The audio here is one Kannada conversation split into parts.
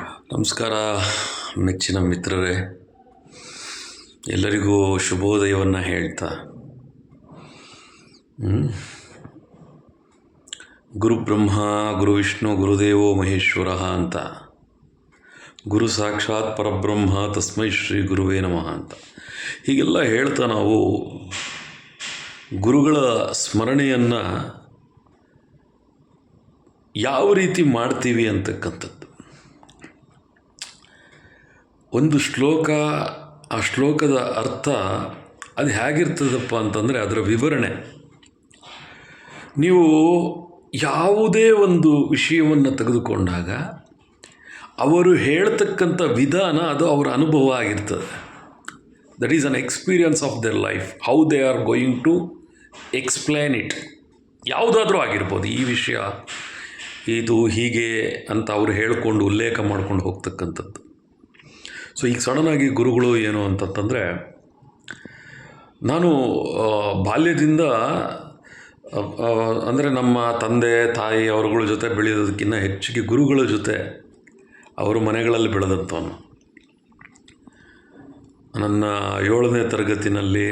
ನಮಸ್ಕಾರ ಮೆಚ್ಚಿನ ಮಿತ್ರರೇ, ಎಲ್ಲರಿಗೂ ಶುಭೋದಯವನ್ನು ಹೇಳ್ತಾ ಗುರು ಬ್ರಹ್ಮ ಗುರು ವಿಷ್ಣು ಗುರುದೇವೋ ಮಹೇಶ್ವರ ಅಂತ, ಗುರು ಸಾಕ್ಷಾತ್ ಪರಬ್ರಹ್ಮ ತಸ್ಮೈ ಶ್ರೀ ಗುರುವೇ ನಮಃ ಅಂತ ಹೀಗೆಲ್ಲ ಹೇಳ್ತಾ ನಾವು ಗುರುಗಳ ಸ್ಮರಣೆಯನ್ನು ಯಾವ ರೀತಿ ಮಾಡ್ತೀವಿ ಅಂತಕ್ಕಂಥದ್ದು. ಒಂದು ಶ್ಲೋಕ, ಆ ಶ್ಲೋಕದ ಅರ್ಥ ಅದು ಹೇಗಿರ್ತದಪ್ಪ ಅಂತಂದರೆ ಅದರ ವಿವರಣೆ. ನೀವು ಯಾವುದೇ ಒಂದು ವಿಷಯವನ್ನು ತೆಗೆದುಕೊಂಡಾಗ ಅವರು ಹೇಳ್ತಕ್ಕಂಥ ವಿಧಾನ ಅದು ಅವರ ಅನುಭವ ಆಗಿರ್ತದೆ. That is an experience of their life, how they are going to explain it. ಯಾವುದಾದ್ರೂ ಆಗಿರ್ಬೋದು, ಈ ವಿಷಯ ಇದು ಹೀಗೆ ಅಂತ ಅವರು ಹೇಳಿಕೊಂಡು ಉಲ್ಲೇಖ ಮಾಡ್ಕೊಂಡು ಹೋಗ್ತಕ್ಕಂಥದ್ದು. ಸೊ ಈಗ ಸಡನ್ನಾಗಿ ಗುರುಗಳು ಏನು ಅಂತಂತಂದರೆ, ನಾನು ಬಾಲ್ಯದಿಂದ ಅಂದರೆ ನಮ್ಮ ತಂದೆ ತಾಯಿ ಅವರುಗಳ ಜೊತೆ ಬೆಳೆಯೋದಕ್ಕಿಂತ ಹೆಚ್ಚಿಗೆ ಗುರುಗಳ ಜೊತೆ ಅವರ ಮನೆಗಳಲ್ಲಿ ಬೆಳೆದಂಥವನು. ನನ್ನ 7ನೇ ತರಗತಿನಲ್ಲಿ,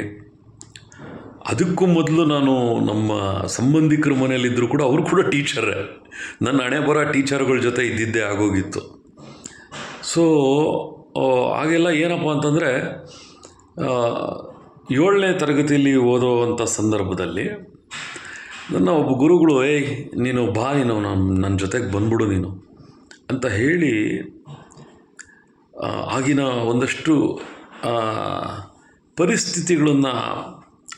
ಅದಕ್ಕೂ ಮೊದಲು ನಾನು ನಮ್ಮ ಸಂಬಂಧಿಕರ ಮನೆಯಲ್ಲಿದ್ದರೂ ಕೂಡ ಅವರು ಕೂಡ ಟೀಚರೇ. ನನ್ನ ಹಣೆ ಬರೋ ಟೀಚರ್ಗಳ ಜೊತೆ ಇದ್ದಿದ್ದೇ ಆಗೋಗಿತ್ತು. ಸೊ ಹಾಗೆಲ್ಲ ಏನಪ್ಪ ಅಂತಂದರೆ 7ನೇ ತರಗತಿಯಲ್ಲಿ ಓದುವಂಥ ಸಂದರ್ಭದಲ್ಲಿ ನನ್ನ ಒಬ್ಬ ಗುರುಗಳು, ನೀನು ಬಾ, ನೀನು ನನ್ನ ಜೊತೆಗೆ ಬಂದ್ಬಿಡು ನೀನು ಅಂತ ಹೇಳಿ ಆಗಿನ ಒಂದಷ್ಟು ಪರಿಸ್ಥಿತಿಗಳನ್ನು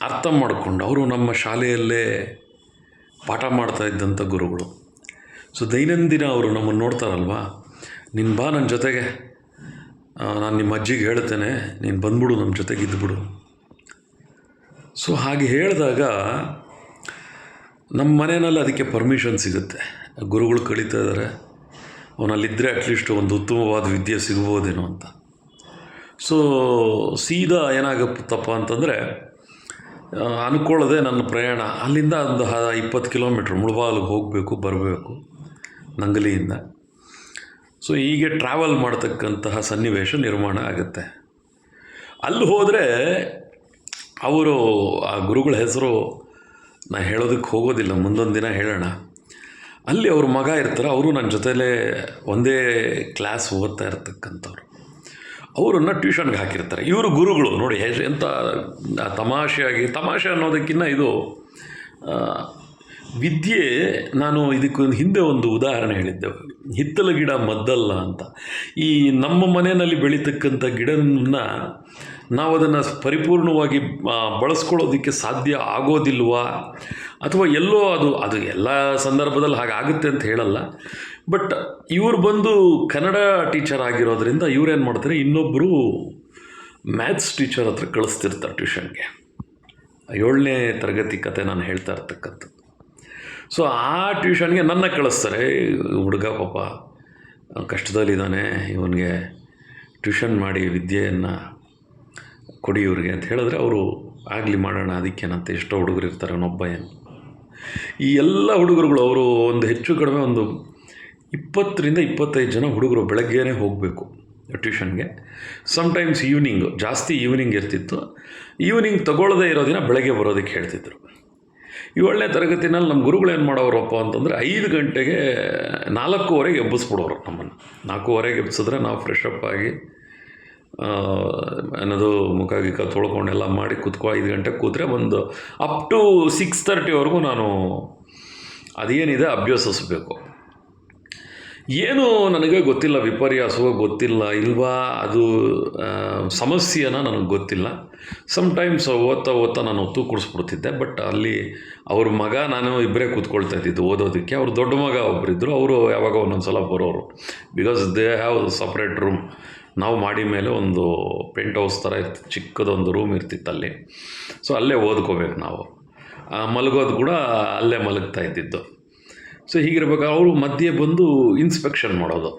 ಅರ್ಥ ಮಾಡಿಕೊಂಡು ಅವರು ನಮ್ಮ ಶಾಲೆಯಲ್ಲೇ ಪಾಠ ಮಾಡ್ತಾ ಇದ್ದಂಥ ಗುರುಗಳು. ಸೊ ದೈನಂದಿನ ಅವರು ನಮ್ಮನ್ನು ನೋಡ್ತಾರಲ್ವ, ನೀನು ಬಾ ನನ್ನ ಜೊತೆಗೆ, ನಾನು ನಿಮ್ಮ ಅಜ್ಜಿಗೆ ಹೇಳ್ತೇನೆ, ನೀನು ಬಂದ್ಬಿಡು ನಮ್ಮ ಜೊತೆಗೆ ಇದ್ದುಬಿಡು. ಸೊ ಹಾಗೆ ಹೇಳಿದಾಗ ನಮ್ಮ ಮನೆಯಲ್ಲಿ ಅದಕ್ಕೆ ಪರ್ಮಿಷನ್ ಸಿಗುತ್ತೆ. ಗುರುಗಳು ಕಳೀತಾ ಇದ್ದಾರೆ, ಅವನಲ್ಲಿದ್ದರೆ ಅಟ್ಲೀಸ್ಟ್ ಒಂದು ಉತ್ತಮವಾದ ವಿದ್ಯೆ ಸಿಗ್ಬೋದೇನೋ ಅಂತ. ಸೊ ಸೀದಾ ಏನಾಗುತ್ತಪ್ಪ ಅಂತಂದರೆ, ಅಂದ್ಕೊಳ್ಳದೆ ನನ್ನ ಪ್ರಯಾಣ ಅಲ್ಲಿಂದ ಒಂದು 20 ಕಿಲೋಮೀಟ್ರ್ ಮುಳಬಾಗಿಲಿಗೆ ಹೋಗಬೇಕು, ಬರಬೇಕು ನಂಗಲಿಯಿಂದ. ಸೊ ಹೀಗೆ ಟ್ರಾವೆಲ್ ಮಾಡ್ತಕ್ಕಂತಹ ಸನ್ನಿವೇಶ ನಿರ್ಮಾಣ ಆಗುತ್ತೆ. ಅಲ್ಲಿ ಹೋದರೆ ಅವರು, ಆ ಗುರುಗಳ ಹೆಸರು ನಾನು ಹೇಳೋದಕ್ಕೆ ಹೋಗೋದಿಲ್ಲ, ಮುಂದೊಂದು ದಿನ ಹೇಳೋಣ. ಅಲ್ಲಿ ಅವ್ರ ಮಗ ಇರ್ತಾರೆ, ಅವರು ನನ್ನ ಜೊತೆಲೇ ಒಂದೇ ಕ್ಲಾಸ್ ಓದ್ತಾ ಇರ್ತಕ್ಕಂಥವ್ರು. ಅವರನ್ನು ಟ್ಯೂಷನ್ಗೆ ಹಾಕಿರ್ತಾರೆ. ಇವರು ಗುರುಗಳು ನೋಡಿ ಎಂಥ ತಮಾಷೆ ಅನ್ನೋದಕ್ಕಿಂತ ಇದು ವಿದ್ಯೆ. ನಾನು ಇದಕ್ಕೊಂದು ಹಿಂದೆ ಒಂದು ಉದಾಹರಣೆ ಹೇಳಿದ್ದೆ, ಹಿತ್ತಲ ಗಿಡ ಮದ್ದಲ್ಲ ಅಂತ. ಈ ನಮ್ಮ ಮನೆಯಲ್ಲಿ ಬೆಳೀತಕ್ಕಂಥ ಗಿಡವನ್ನು ನಾವು ಅದನ್ನು ಪರಿಪೂರ್ಣವಾಗಿ ಬಳಸ್ಕೊಳ್ಳೋದಕ್ಕೆ ಸಾಧ್ಯ ಆಗೋದಿಲ್ವಾ, ಅಥವಾ ಎಲ್ಲೋ ಅದು ಎಲ್ಲ ಸಂದರ್ಭದಲ್ಲಿ ಹಾಗಾಗುತ್ತೆ ಅಂತ ಹೇಳಲ್ಲ. ಬಟ್ ಇವರು ಬಂದು ಕನ್ನಡ ಟೀಚರ್ ಆಗಿರೋದ್ರಿಂದ ಇವ್ರೇನು ಮಾಡ್ತಾರೆ, ಇನ್ನೊಬ್ಬರು ಮ್ಯಾಥ್ಸ್ ಟೀಚರ್ ಹತ್ರ ಕಳಿಸ್ತಿರ್ತಾರೆ ಟ್ಯೂಷನ್ಗೆ. 7ನೇ ತರಗತಿ ಕತೆ ನಾನು ಹೇಳ್ತಾ ಇರ್ತಕ್ಕಂಥದ್ದು. ಸೊ ಆ ಟ್ಯೂಷನ್ಗೆ ನನ್ನ ಕಳಿಸ್ತಾರೆ. ಹುಡುಗ ಪಾಪ ಕಷ್ಟದಲ್ಲಿದ್ದಾನೆ, ಇವನಿಗೆ ಟ್ಯೂಷನ್ ಮಾಡಿ ವಿದ್ಯೆಯನ್ನು ಕೊಡಿ ಇವ್ರಿಗೆ ಅಂತ ಹೇಳಿದ್ರೆ, ಅವರು ಆಗಲಿ ಮಾಡೋಣ, ಅದಕ್ಕೇನಂತ ಎಷ್ಟೋ ಹುಡುಗರು ಇರ್ತಾರೆ, ಅವನೊಬ್ಬ ಏನು. ಈ ಎಲ್ಲ ಹುಡುಗರುಗಳು ಅವರು ಒಂದು ಹೆಚ್ಚು ಕಡಿಮೆ ಒಂದು 20ರಿಂದ 25 ಜನ ಹುಡುಗರು ಬೆಳಗ್ಗೆನೇ ಹೋಗಬೇಕು ಟ್ಯೂಷನ್ಗೆ. ಸಮ್ಟೈಮ್ಸ್ ಈವ್ನಿಂಗು, ಜಾಸ್ತಿ ಈವ್ನಿಂಗ್ ಇರ್ತಿತ್ತು. ಈವ್ನಿಂಗ್ ತಗೊಳ್ಳದೇ ಇರೋ ದಿನ ಬೆಳಗ್ಗೆ ಬರೋದಕ್ಕೆ ಹೇಳ್ತಿದ್ರು. 7ನೇ ತರಗತಿನಲ್ಲಿ ನಮ್ಮ ಗುರುಗಳು ಏನು ಮಾಡೋರಪ್ಪ ಅಂತಂದರೆ, 5 ಗಂಟೆಗೆ 4:15ಗೆ ಎಬ್ಬಿಸ್ಬಿಡೋರು ನಮ್ಮನ್ನು. 4:15ಗೆ ಎಬ್ಬಿಸಿದ್ರೆ ನಾವು ಫ್ರೆಶ್ ಅಪ್ ಆಗಿ ಅನ್ನೋದು ಮುಖ ಗಿಕ್ಕ ತೊಳ್ಕೊಂಡೆಲ್ಲ ಮಾಡಿ 5 ಗಂಟೆಗೆ ಕೂತ್ರೆ ಒಂದು ಅಪ್ ಟು 6:30ವರೆಗೂ ನಾನು ಅದೇನಿದೆ ಅಭ್ಯಸಿಸ್ಬೇಕು. ಏನು ನನಗೆ ಗೊತ್ತಿಲ್ಲ, ವಿಪರ್ಯಾಸವೋ ಗೊತ್ತಿಲ್ಲ ಇಲ್ವಾ, ಅದು ಸಮಸ್ಯೆನ ನನಗೆ ಗೊತ್ತಿಲ್ಲ. ಸಮ್ಟೈಮ್ಸ್ ಓದ್ತಾ ನಾನು ಕೂಡಿಸ್ಬಿಡ್ತಿದ್ದೆ. ಬಟ್ ಅಲ್ಲಿ ಅವ್ರ ಮಗ ನಾನು ಇಬ್ಬರೇ ಕೂತ್ಕೊಳ್ತಾ ಇದ್ದಿದ್ದು ಓದೋದಕ್ಕೆ. ಅವ್ರ ದೊಡ್ಡ ಮಗ ಒಬ್ಬರಿದ್ದರು, ಅವರು ಯಾವಾಗ ಒಂದೊಂದು ಸಲ ಬರೋರು. Because they have separate room. ನಾವು ಮಾಡಿ ಮೇಲೆ ಒಂದು ಪೆಂಟ್ ಹೌಸ್ ಥರ ಇರ್ತಿತ್ತು, ಚಿಕ್ಕದೊಂದು ರೂಮ್ ಇರ್ತಿತ್ತು ಅಲ್ಲಿ. ಸೊ ಅಲ್ಲೇ ಓದ್ಕೋಬೇಕು ನಾವು. ಮಲಗೋದು ಕೂಡ ಅಲ್ಲೇ ಮಲಗ್ತಾ ಇದ್ದಿದ್ದು. ಸೊ ಹೀಗಿರ್ಬೇಕು. ಅವರು ಮಧ್ಯೆ ಬಂದು ಇನ್ಸ್ಪೆಕ್ಷನ್ ಮಾಡೋದು,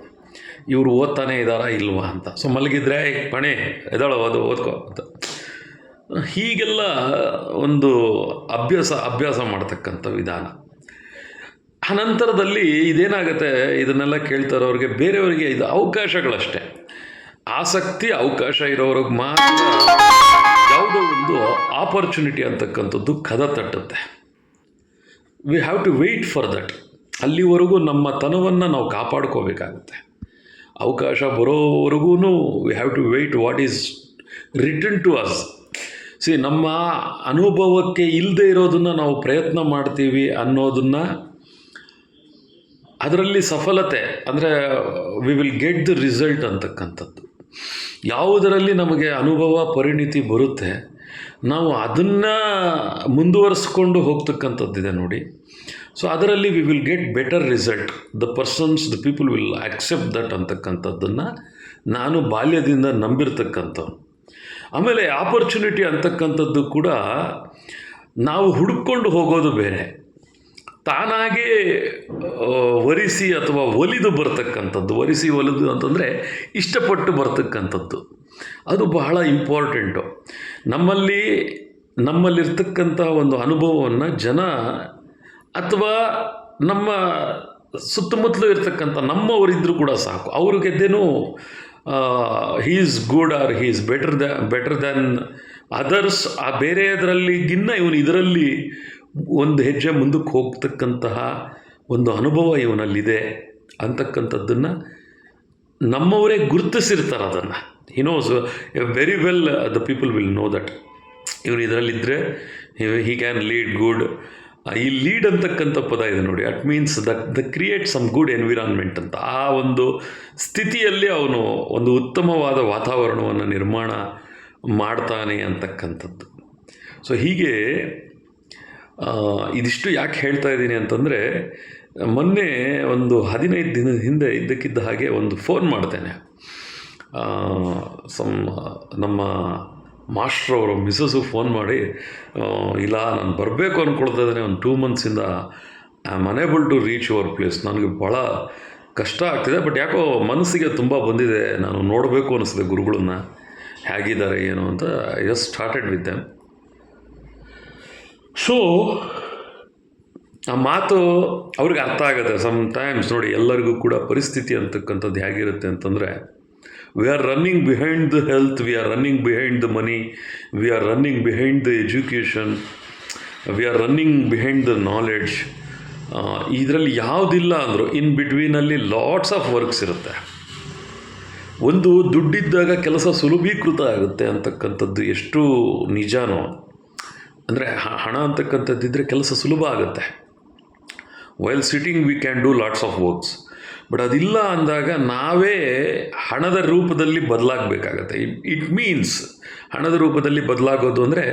ಇವರು ಓದ್ತಾನೆ ಇದ್ದಾರಾ ಇಲ್ವಾ ಅಂತ. ಸೊ ಮಲಗಿದ್ರೆ ಪಣೆ ಎದಳು ಓದ್ಕೋ ಅಂತ. ಹೀಗೆಲ್ಲ ಒಂದು ಅಭ್ಯಾಸ ಮಾಡ್ತಕ್ಕಂಥ ವಿಧಾನ. ಅನಂತರದಲ್ಲಿ ಇದೇನಾಗುತ್ತೆ, ಇದನ್ನೆಲ್ಲ ಕೇಳ್ತಾರವ್ರಿಗೆ ಬೇರೆಯವರಿಗೆ ಇದು ಅವಕಾಶಗಳಷ್ಟೇ. ಆಸಕ್ತಿ ಅವಕಾಶ ಇರೋವ್ರಿಗೆ ಮಾತ್ರ ಯಾವುದೋ ಒಂದು ಆಪರ್ಚುನಿಟಿ ಅಂತಕ್ಕಂಥದ್ದು ಕದ ತಟ್ಟುತ್ತೆ. We have to wait for that. ಅಲ್ಲಿವರೆಗೂ ನಮ್ಮ ತನವನ್ನು ನಾವು ಕಾಪಾಡ್ಕೋಬೇಕಾಗುತ್ತೆ. ಅವಕಾಶ ಬರೋವರೆಗೂ we have to wait what is return to us. ನಮ್ಮ ಅನುಭವಕ್ಕೆ ಇಲ್ಲದೆ ಇರೋದನ್ನು ನಾವು ಪ್ರಯತ್ನ ಮಾಡ್ತೀವಿ ಅನ್ನೋದನ್ನು, ಅದರಲ್ಲಿ ಸಫಲತೆ ಅಂದರೆ we will get the result ಅಂತಕ್ಕಂಥದ್ದು. ಯಾವುದರಲ್ಲಿ ನಮಗೆ ಅನುಭವ ಪರಿಣಿತಿ ಬರುತ್ತೆ ನಾವು ಅದನ್ನು ಮುಂದುವರಿಸ್ಕೊಂಡು ಹೋಗ್ತಕ್ಕಂಥದ್ದಿದೆ ನೋಡಿ. ಸೊ ಅದರಲ್ಲಿ we will get better result. The people will accept that ಅಂತಕ್ಕಂಥದ್ದನ್ನು ನಾನು ಬಾಲ್ಯದಿಂದ ನಂಬಿರ್ತಕ್ಕಂಥವ್ರು. ಆಮೇಲೆ ಆಪರ್ಚುನಿಟಿ ಅಂತಕ್ಕಂಥದ್ದು ಕೂಡ ನಾವು ಹುಡುಕೊಂಡು ಹೋಗೋದು ಬೇರೆ, ತಾನಾಗೇ ವರಿಸಿ ಅಥವಾ ಒಲಿದು ಬರ್ತಕ್ಕಂಥದ್ದು. ವರಿಸಿ ಒಲಿದು ಅಂತಂದರೆ ಇಷ್ಟಪಟ್ಟು ಬರ್ತಕ್ಕಂಥದ್ದು, ಅದು ಬಹಳ ಇಂಪಾರ್ಟೆಂಟು. ನಮ್ಮಲ್ಲಿರ್ತಕ್ಕಂಥ ಒಂದು ಅನುಭವವನ್ನು ಜನ ಅಥವಾ ನಮ್ಮ ಸುತ್ತಮುತ್ತಲೂ ಇರ್ತಕ್ಕಂಥ ನಮ್ಮವರಿದ್ದರೂ ಕೂಡ ಸಾಕು, ಅವ್ರಿಗೆದ್ದೇನೂ he is good or he is better than others, ಆ ಬೇರೆಯದರಲ್ಲಿಗಿನ್ನ ಇವನು ಇದರಲ್ಲಿ ಒಂದು ಹೆಜ್ಜೆ ಮುಂದಕ್ಕೆ ಹೋಗ್ತಕ್ಕಂತಹ ಒಂದು ಅನುಭವ ಇವನಲ್ಲಿದೆ ಅಂತಕ್ಕಂಥದ್ದನ್ನು ನಮ್ಮವರೇ ಗುರುತಿಸಿರ್ತಾರೆ. ಅದನ್ನು he knows very well, the people will know that ಇವನು ಇದರಲ್ಲಿದ್ದರೆ ಹಿ ಕ್ಯಾನ್ ಲೀಡ್ ಗುಡ್. ಈ ಲೀಡ್ ಅಂತಕ್ಕಂಥ ಪದ ಇದೆ ನೋಡಿ, it means the create some good environment ಅಂತ. ಆ ಒಂದು ಸ್ಥಿತಿಯಲ್ಲಿ ಅವನು ಒಂದು ಉತ್ತಮವಾದ ವಾತಾವರಣವನ್ನು ನಿರ್ಮಾಣ ಮಾಡ್ತಾನೆ ಅಂತಕ್ಕಂಥದ್ದು. ಸೊ ಹೀಗೆ ಇದಿಷ್ಟು ಯಾಕೆ ಹೇಳ್ತಾ ಇದ್ದೀನಿ ಅಂತಂದರೆ, ಮೊನ್ನೆ ಒಂದು 15 ದಿನದ ಹಿಂದೆ ಇದ್ದಕ್ಕಿದ್ದ ಹಾಗೆ ಒಂದು ಫೋನ್ ಮಾಡ್ತೇನೆ. ನಮ್ಮ ಮಾಸ್ಟ್ರವರು ಮಿಸ್ಸಸ್ಸು ಫೋನ್ ಮಾಡಿ, ಇಲ್ಲ ನಾನು ಬರಬೇಕು ಅಂದ್ಕೊಳ್ತಾ ಇದ್ದೇನೆ, ಒಂದು 2 ಮಂತ್ಸಿಂದ I am unable to reach your place. ನನಗೆ ಭಾಳ ಕಷ್ಟ ಆಗ್ತಿದೆ, ಬಟ್ ಯಾಕೋ ಮನಸ್ಸಿಗೆ ತುಂಬ ಬಂದಿದೆ, ನಾನು ನೋಡಬೇಕು ಅನ್ನಿಸ್ತಿದೆ ಗುರುಗಳನ್ನ, ಹೇಗಿದ್ದಾರೆ ಏನು ಅಂತ. I just started with them. So ಆ ಮಾತು ಅವ್ರಿಗೆ ಅರ್ಥ ಆಗುತ್ತೆ ಸಮ್ಟೈಮ್ಸ್. ನೋಡಿ, ಎಲ್ಲರಿಗೂ ಕೂಡ ಪರಿಸ್ಥಿತಿ ಅಂತಕ್ಕಂಥದ್ದು ಹೇಗಿರುತ್ತೆ ಅಂತಂದರೆ, we are running behind the health, we are running behind the money, we are running behind the education, we are running behind the knowledge. ಇದರಲ್ಲಿ ಯಾವುದಿಲ್ಲ ಅಂದರು ಇನ್ ಬಿಟ್ವೀನಲ್ಲಿ ಲಾಟ್ಸ್ ಆಫ್ ವರ್ಕ್ಸ್ ಇರುತ್ತೆ. ಒಂದು ದುಡ್ಡಿದ್ದಾಗ ಕೆಲಸ ಸುಲಭೀಕೃತ ಆಗುತ್ತೆ ಅಂತಕ್ಕಂಥದ್ದು ಎಷ್ಟು ನಿಜಾನೋ. ಅಂದರೆ ಹಣ ಅಂತಕ್ಕಂಥದ್ದಿದ್ದರೆ ಕೆಲಸ ಸುಲಭ ಆಗುತ್ತೆ. While sitting we can do lots of works. But ಅದಿಲ್ಲ ಅಂದಾಗ ನಾವೇ ಹಣದ ರೂಪದಲ್ಲಿ ಬದಲಾಗಬೇಕಾಗತ್ತೆ. ಇಟ್ ಮೀನ್ಸ್ ಹಣದ ರೂಪದಲ್ಲಿ ಬದಲಾಗೋದು ಅಂದರೆ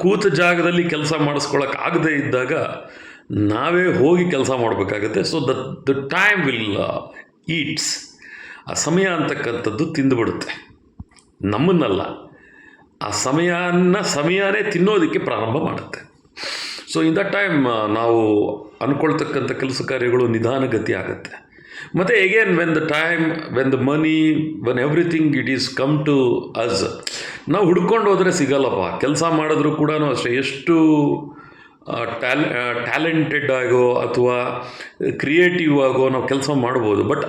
ಕೂತ ಜಾಗದಲ್ಲಿ ಕೆಲಸ ಮಾಡಿಸ್ಕೊಳ್ಳೋಕ್ಕಾಗದೇ ಇದ್ದಾಗ ನಾವೇ ಹೋಗಿ ಕೆಲಸ ಮಾಡಬೇಕಾಗತ್ತೆ. So the time will eats. ಆ ಸಮಯ ಅಂತಕ್ಕಂಥದ್ದು ತಿಂದುಬಿಡುತ್ತೆ ನಮ್ಮನ್ನಲ್ಲ, ಆ ಸಮಯನೇ ತಿನ್ನೋದಕ್ಕೆ ಪ್ರಾರಂಭ ಮಾಡುತ್ತೆ. ಸೊ ಇನ್ ದಟ್ ಟೈಮ್ ನಾವು ಅಂದ್ಕೊಳ್ತಕ್ಕಂಥ ಕೆಲಸ ಕಾರ್ಯಗಳು ನಿಧಾನಗತಿ ಆಗುತ್ತೆ. ಮತ್ತು again when the money, when everything it is come to us, ನಾವು ಹುಡ್ಕೊಂಡು ಹೋದರೆ ಸಿಗಲ್ಲಪ್ಪ. ಕೆಲಸ ಮಾಡಿದ್ರೂ ಕೂಡ ಅಷ್ಟೇ, ಎಷ್ಟು ಟ್ಯಾಲೆಂಟೆಡ್ ಆಗೋ ಅಥವಾ ಕ್ರಿಯೇಟಿವ್ ಆಗೋ ನಾವು ಕೆಲಸ ಮಾಡ್ಬೋದು. ಬಟ್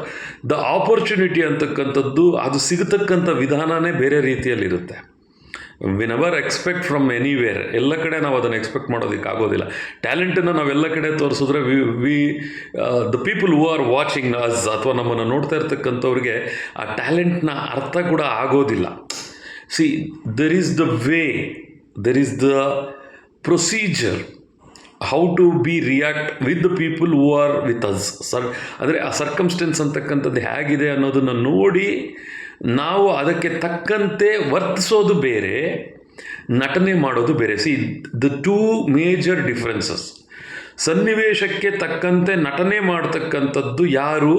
ದ ಆಪರ್ಚುನಿಟಿ ಅಂತಕ್ಕಂಥದ್ದು ಅದು ಸಿಗತಕ್ಕಂಥ ವಿಧಾನವೇ ಬೇರೆ ರೀತಿಯಲ್ಲಿರುತ್ತೆ. We never expect from anywhere. ಎಲ್ಲ ಕಡೆ ನಾವು ಅದನ್ನು ಎಕ್ಸ್ಪೆಕ್ಟ್ ಮಾಡೋದಕ್ಕಾಗೋದಿಲ್ಲ. ಟ್ಯಾಲೆಂಟನ್ನು ನಾವೆಲ್ಲ ಕಡೆ ತೋರಿಸಿದ್ರೆ the people who are watching us ಅಥವಾ ನಮ್ಮನ್ನು ನೋಡ್ತಾ ಇರ್ತಕ್ಕಂಥವ್ರಿಗೆ ಆ ಟ್ಯಾಲೆಂಟ್ನ ಅರ್ಥ ಕೂಡ ಆಗೋದಿಲ್ಲ. See, there is the way, there is the procedure how to be react with the people who are with us. ಅಂದರೆ ಆ ಸರ್ಕಮ್ಸ್ಟೆನ್ಸ್ ಅಂತಕ್ಕಂಥದ್ದು ಹೇಗಿದೆ ಅನ್ನೋದನ್ನು ನೋಡಿ ನಾವು ಅದಕ್ಕೆ ತಕ್ಕಂತೆ ವರ್ತಿಸೋದು ಬೇರೆ, ನಟನೆ ಮಾಡೋದು ಬೇರೆ. C, the two major differences. ಸನ್ನಿವೇಶಕ್ಕೆ ತಕ್ಕಂತೆ ನಟನೆ ಮಾಡ್ತಕ್ಕಂಥದ್ದು ಯಾರು,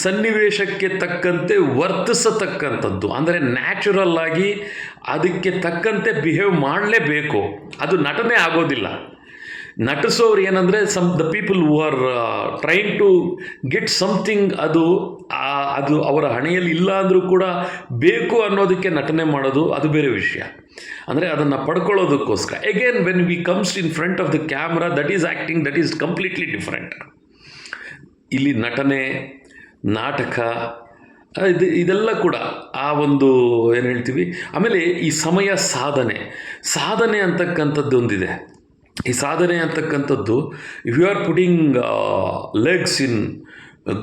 ಸನ್ನಿವೇಶಕ್ಕೆ ತಕ್ಕಂತೆ ವರ್ತಿಸತಕ್ಕಂಥದ್ದು ಅಂದರೆ ನ್ಯಾಚುರಲ್ ಆಗಿ ಅದಕ್ಕೆ ತಕ್ಕಂತೆ ಬಿಹೇವ್ ಮಾಡಲೇಬೇಕು, ಅದು ನಟನೆ ಆಗೋದಿಲ್ಲ. ನಟಿಸೋರು ಏನಂದರೆ the people who are trying to get something, ಅದು ಅವರ ಹಣೆಯಲ್ಲಿ ಇಲ್ಲ ಅಂದರೂ ಕೂಡ ಬೇಕು ಅನ್ನೋದಕ್ಕೆ ನಟನೆ ಮಾಡೋದು, ಅದು ಬೇರೆ ವಿಷಯ. ಅಂದರೆ ಅದನ್ನು ಪಡ್ಕೊಳ್ಳೋದಕ್ಕೋಸ್ಕರ. Again when we comes in front of the camera, that is acting, that is completely different. ಇಲ್ಲಿ ನಟನೆ, ನಾಟಕ, ಇದೆಲ್ಲ ಕೂಡ ಆ ಒಂದು ಏನು ಹೇಳ್ತೀವಿ. ಆಮೇಲೆ ಈ ಸಾಧನೆ ಅಂತಕ್ಕಂಥದ್ದು ಒಂದಿದೆ. ಈ ಸಾಧನೆ ಅಂತಕ್ಕಂಥದ್ದು, if you are putting legs in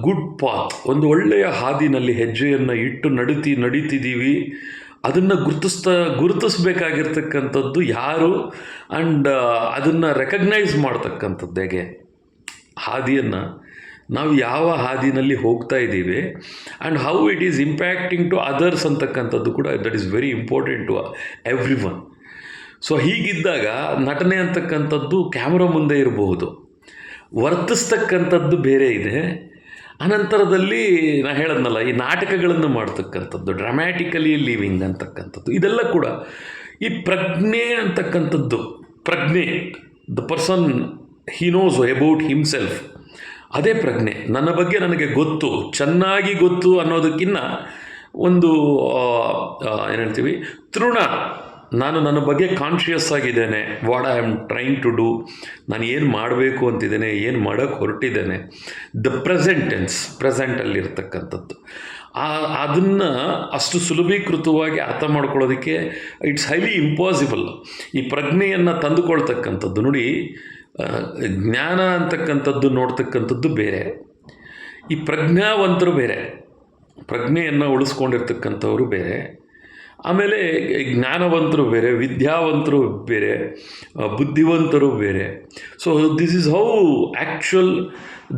good path, ಒಂದು ಒಳ್ಳೆಯ ಹಾದಿನಲ್ಲಿ ಹೆಜ್ಜೆಯನ್ನು ಇಟ್ಟು ನಡೀತಿದ್ದೀವಿ, ಅದನ್ನು ಗುರುತಿಸ್ಬೇಕಾಗಿರ್ತಕ್ಕಂಥದ್ದು ಯಾರು, ಆ್ಯಂಡ್ ಅದನ್ನು ರೆಕಗ್ನೈಸ್ ಮಾಡ್ತಕ್ಕಂಥದ್ದು ಹೇಗೆ, ಹಾದಿಯನ್ನು ನಾವು ಯಾವ ಹಾದಿನಲ್ಲಿ ಹೋಗ್ತಾ ಇದ್ದೀವಿ, and how it is impacting to others ಅಂತಕ್ಕಂಥದ್ದು ಕೂಡ that is very important to everyone. So ಹೀಗಿದ್ದಾಗ ನಟನೆ ಅಂತಕ್ಕಂಥದ್ದು ಕ್ಯಾಮ್ರಾ ಮುಂದೆ ಇರಬಹುದು, ವರ್ತಿಸ್ತಕ್ಕಂಥದ್ದು ಬೇರೆ ಇದೆ. ಅನಂತರದಲ್ಲಿ ನಾನು ಹೇಳದ್ನಲ್ಲ, ಈ ನಾಟಕಗಳನ್ನು ಮಾಡ್ತಕ್ಕಂಥದ್ದು, ಡ್ರಾಮ್ಯಾಟಿಕಲಿ ಲಿವಿಂಗ್ ಅಂತಕ್ಕಂಥದ್ದು, ಇದೆಲ್ಲ ಕೂಡ ಈ ಪ್ರಜ್ಞೆ ಅಂತಕ್ಕಂಥದ್ದು. The person he knows about himself, ಅದೇ ಪ್ರಜ್ಞೆ. ನನ್ನ ಬಗ್ಗೆ ನನಗೆ ಚೆನ್ನಾಗಿ ಗೊತ್ತು ಅನ್ನೋದಕ್ಕಿಂತ ಒಂದು ಏನು ಹೇಳ್ತೀವಿ, ನಾನು ನನ್ನ ಬಗ್ಗೆ ಕಾನ್ಷಿಯಸ್ ಆಗಿದ್ದೇನೆ, what I am trying to do, ನಾನು ಏನು ಮಾಡಬೇಕು ಅಂತಿದ್ದೇನೆ, ಏನು ಮಾಡೋಕ್ಕೆ ಹೊರಟಿದ್ದೇನೆ, ದ ಪ್ರೆಸೆಂಟಲ್ಲಿರ್ತಕ್ಕಂಥದ್ದು. ಅದನ್ನು ಅಷ್ಟು ಸುಲಭೀಕೃತವಾಗಿ ಅರ್ಥ ಮಾಡ್ಕೊಳ್ಳೋದಕ್ಕೆ ಇಟ್ಸ್ ಹೈಲಿ ಇಂಪಾಸಿಬಲ್. ಈ ಪ್ರಜ್ಞೆಯನ್ನು ತಂದುಕೊಳ್ತಕ್ಕಂಥದ್ದು ನೋಡಿ, ಜ್ಞಾನ ಅಂತಕ್ಕಂಥದ್ದು ನೋಡ್ತಕ್ಕಂಥದ್ದು ಬೇರೆ, ಈ ಪ್ರಜ್ಞಾವಂತರು ಬೇರೆ, ಪ್ರಜ್ಞೆಯನ್ನು ಉಳಿಸ್ಕೊಂಡಿರ್ತಕ್ಕಂಥವ್ರು ಬೇರೆ, ಆಮೇಲೆ ಜ್ಞಾನವಂತರು ಬೇರೆ, ವಿದ್ಯಾವಂತರು ಬೇರೆ, ಬುದ್ಧಿವಂತರು ಬೇರೆ. So this is how actual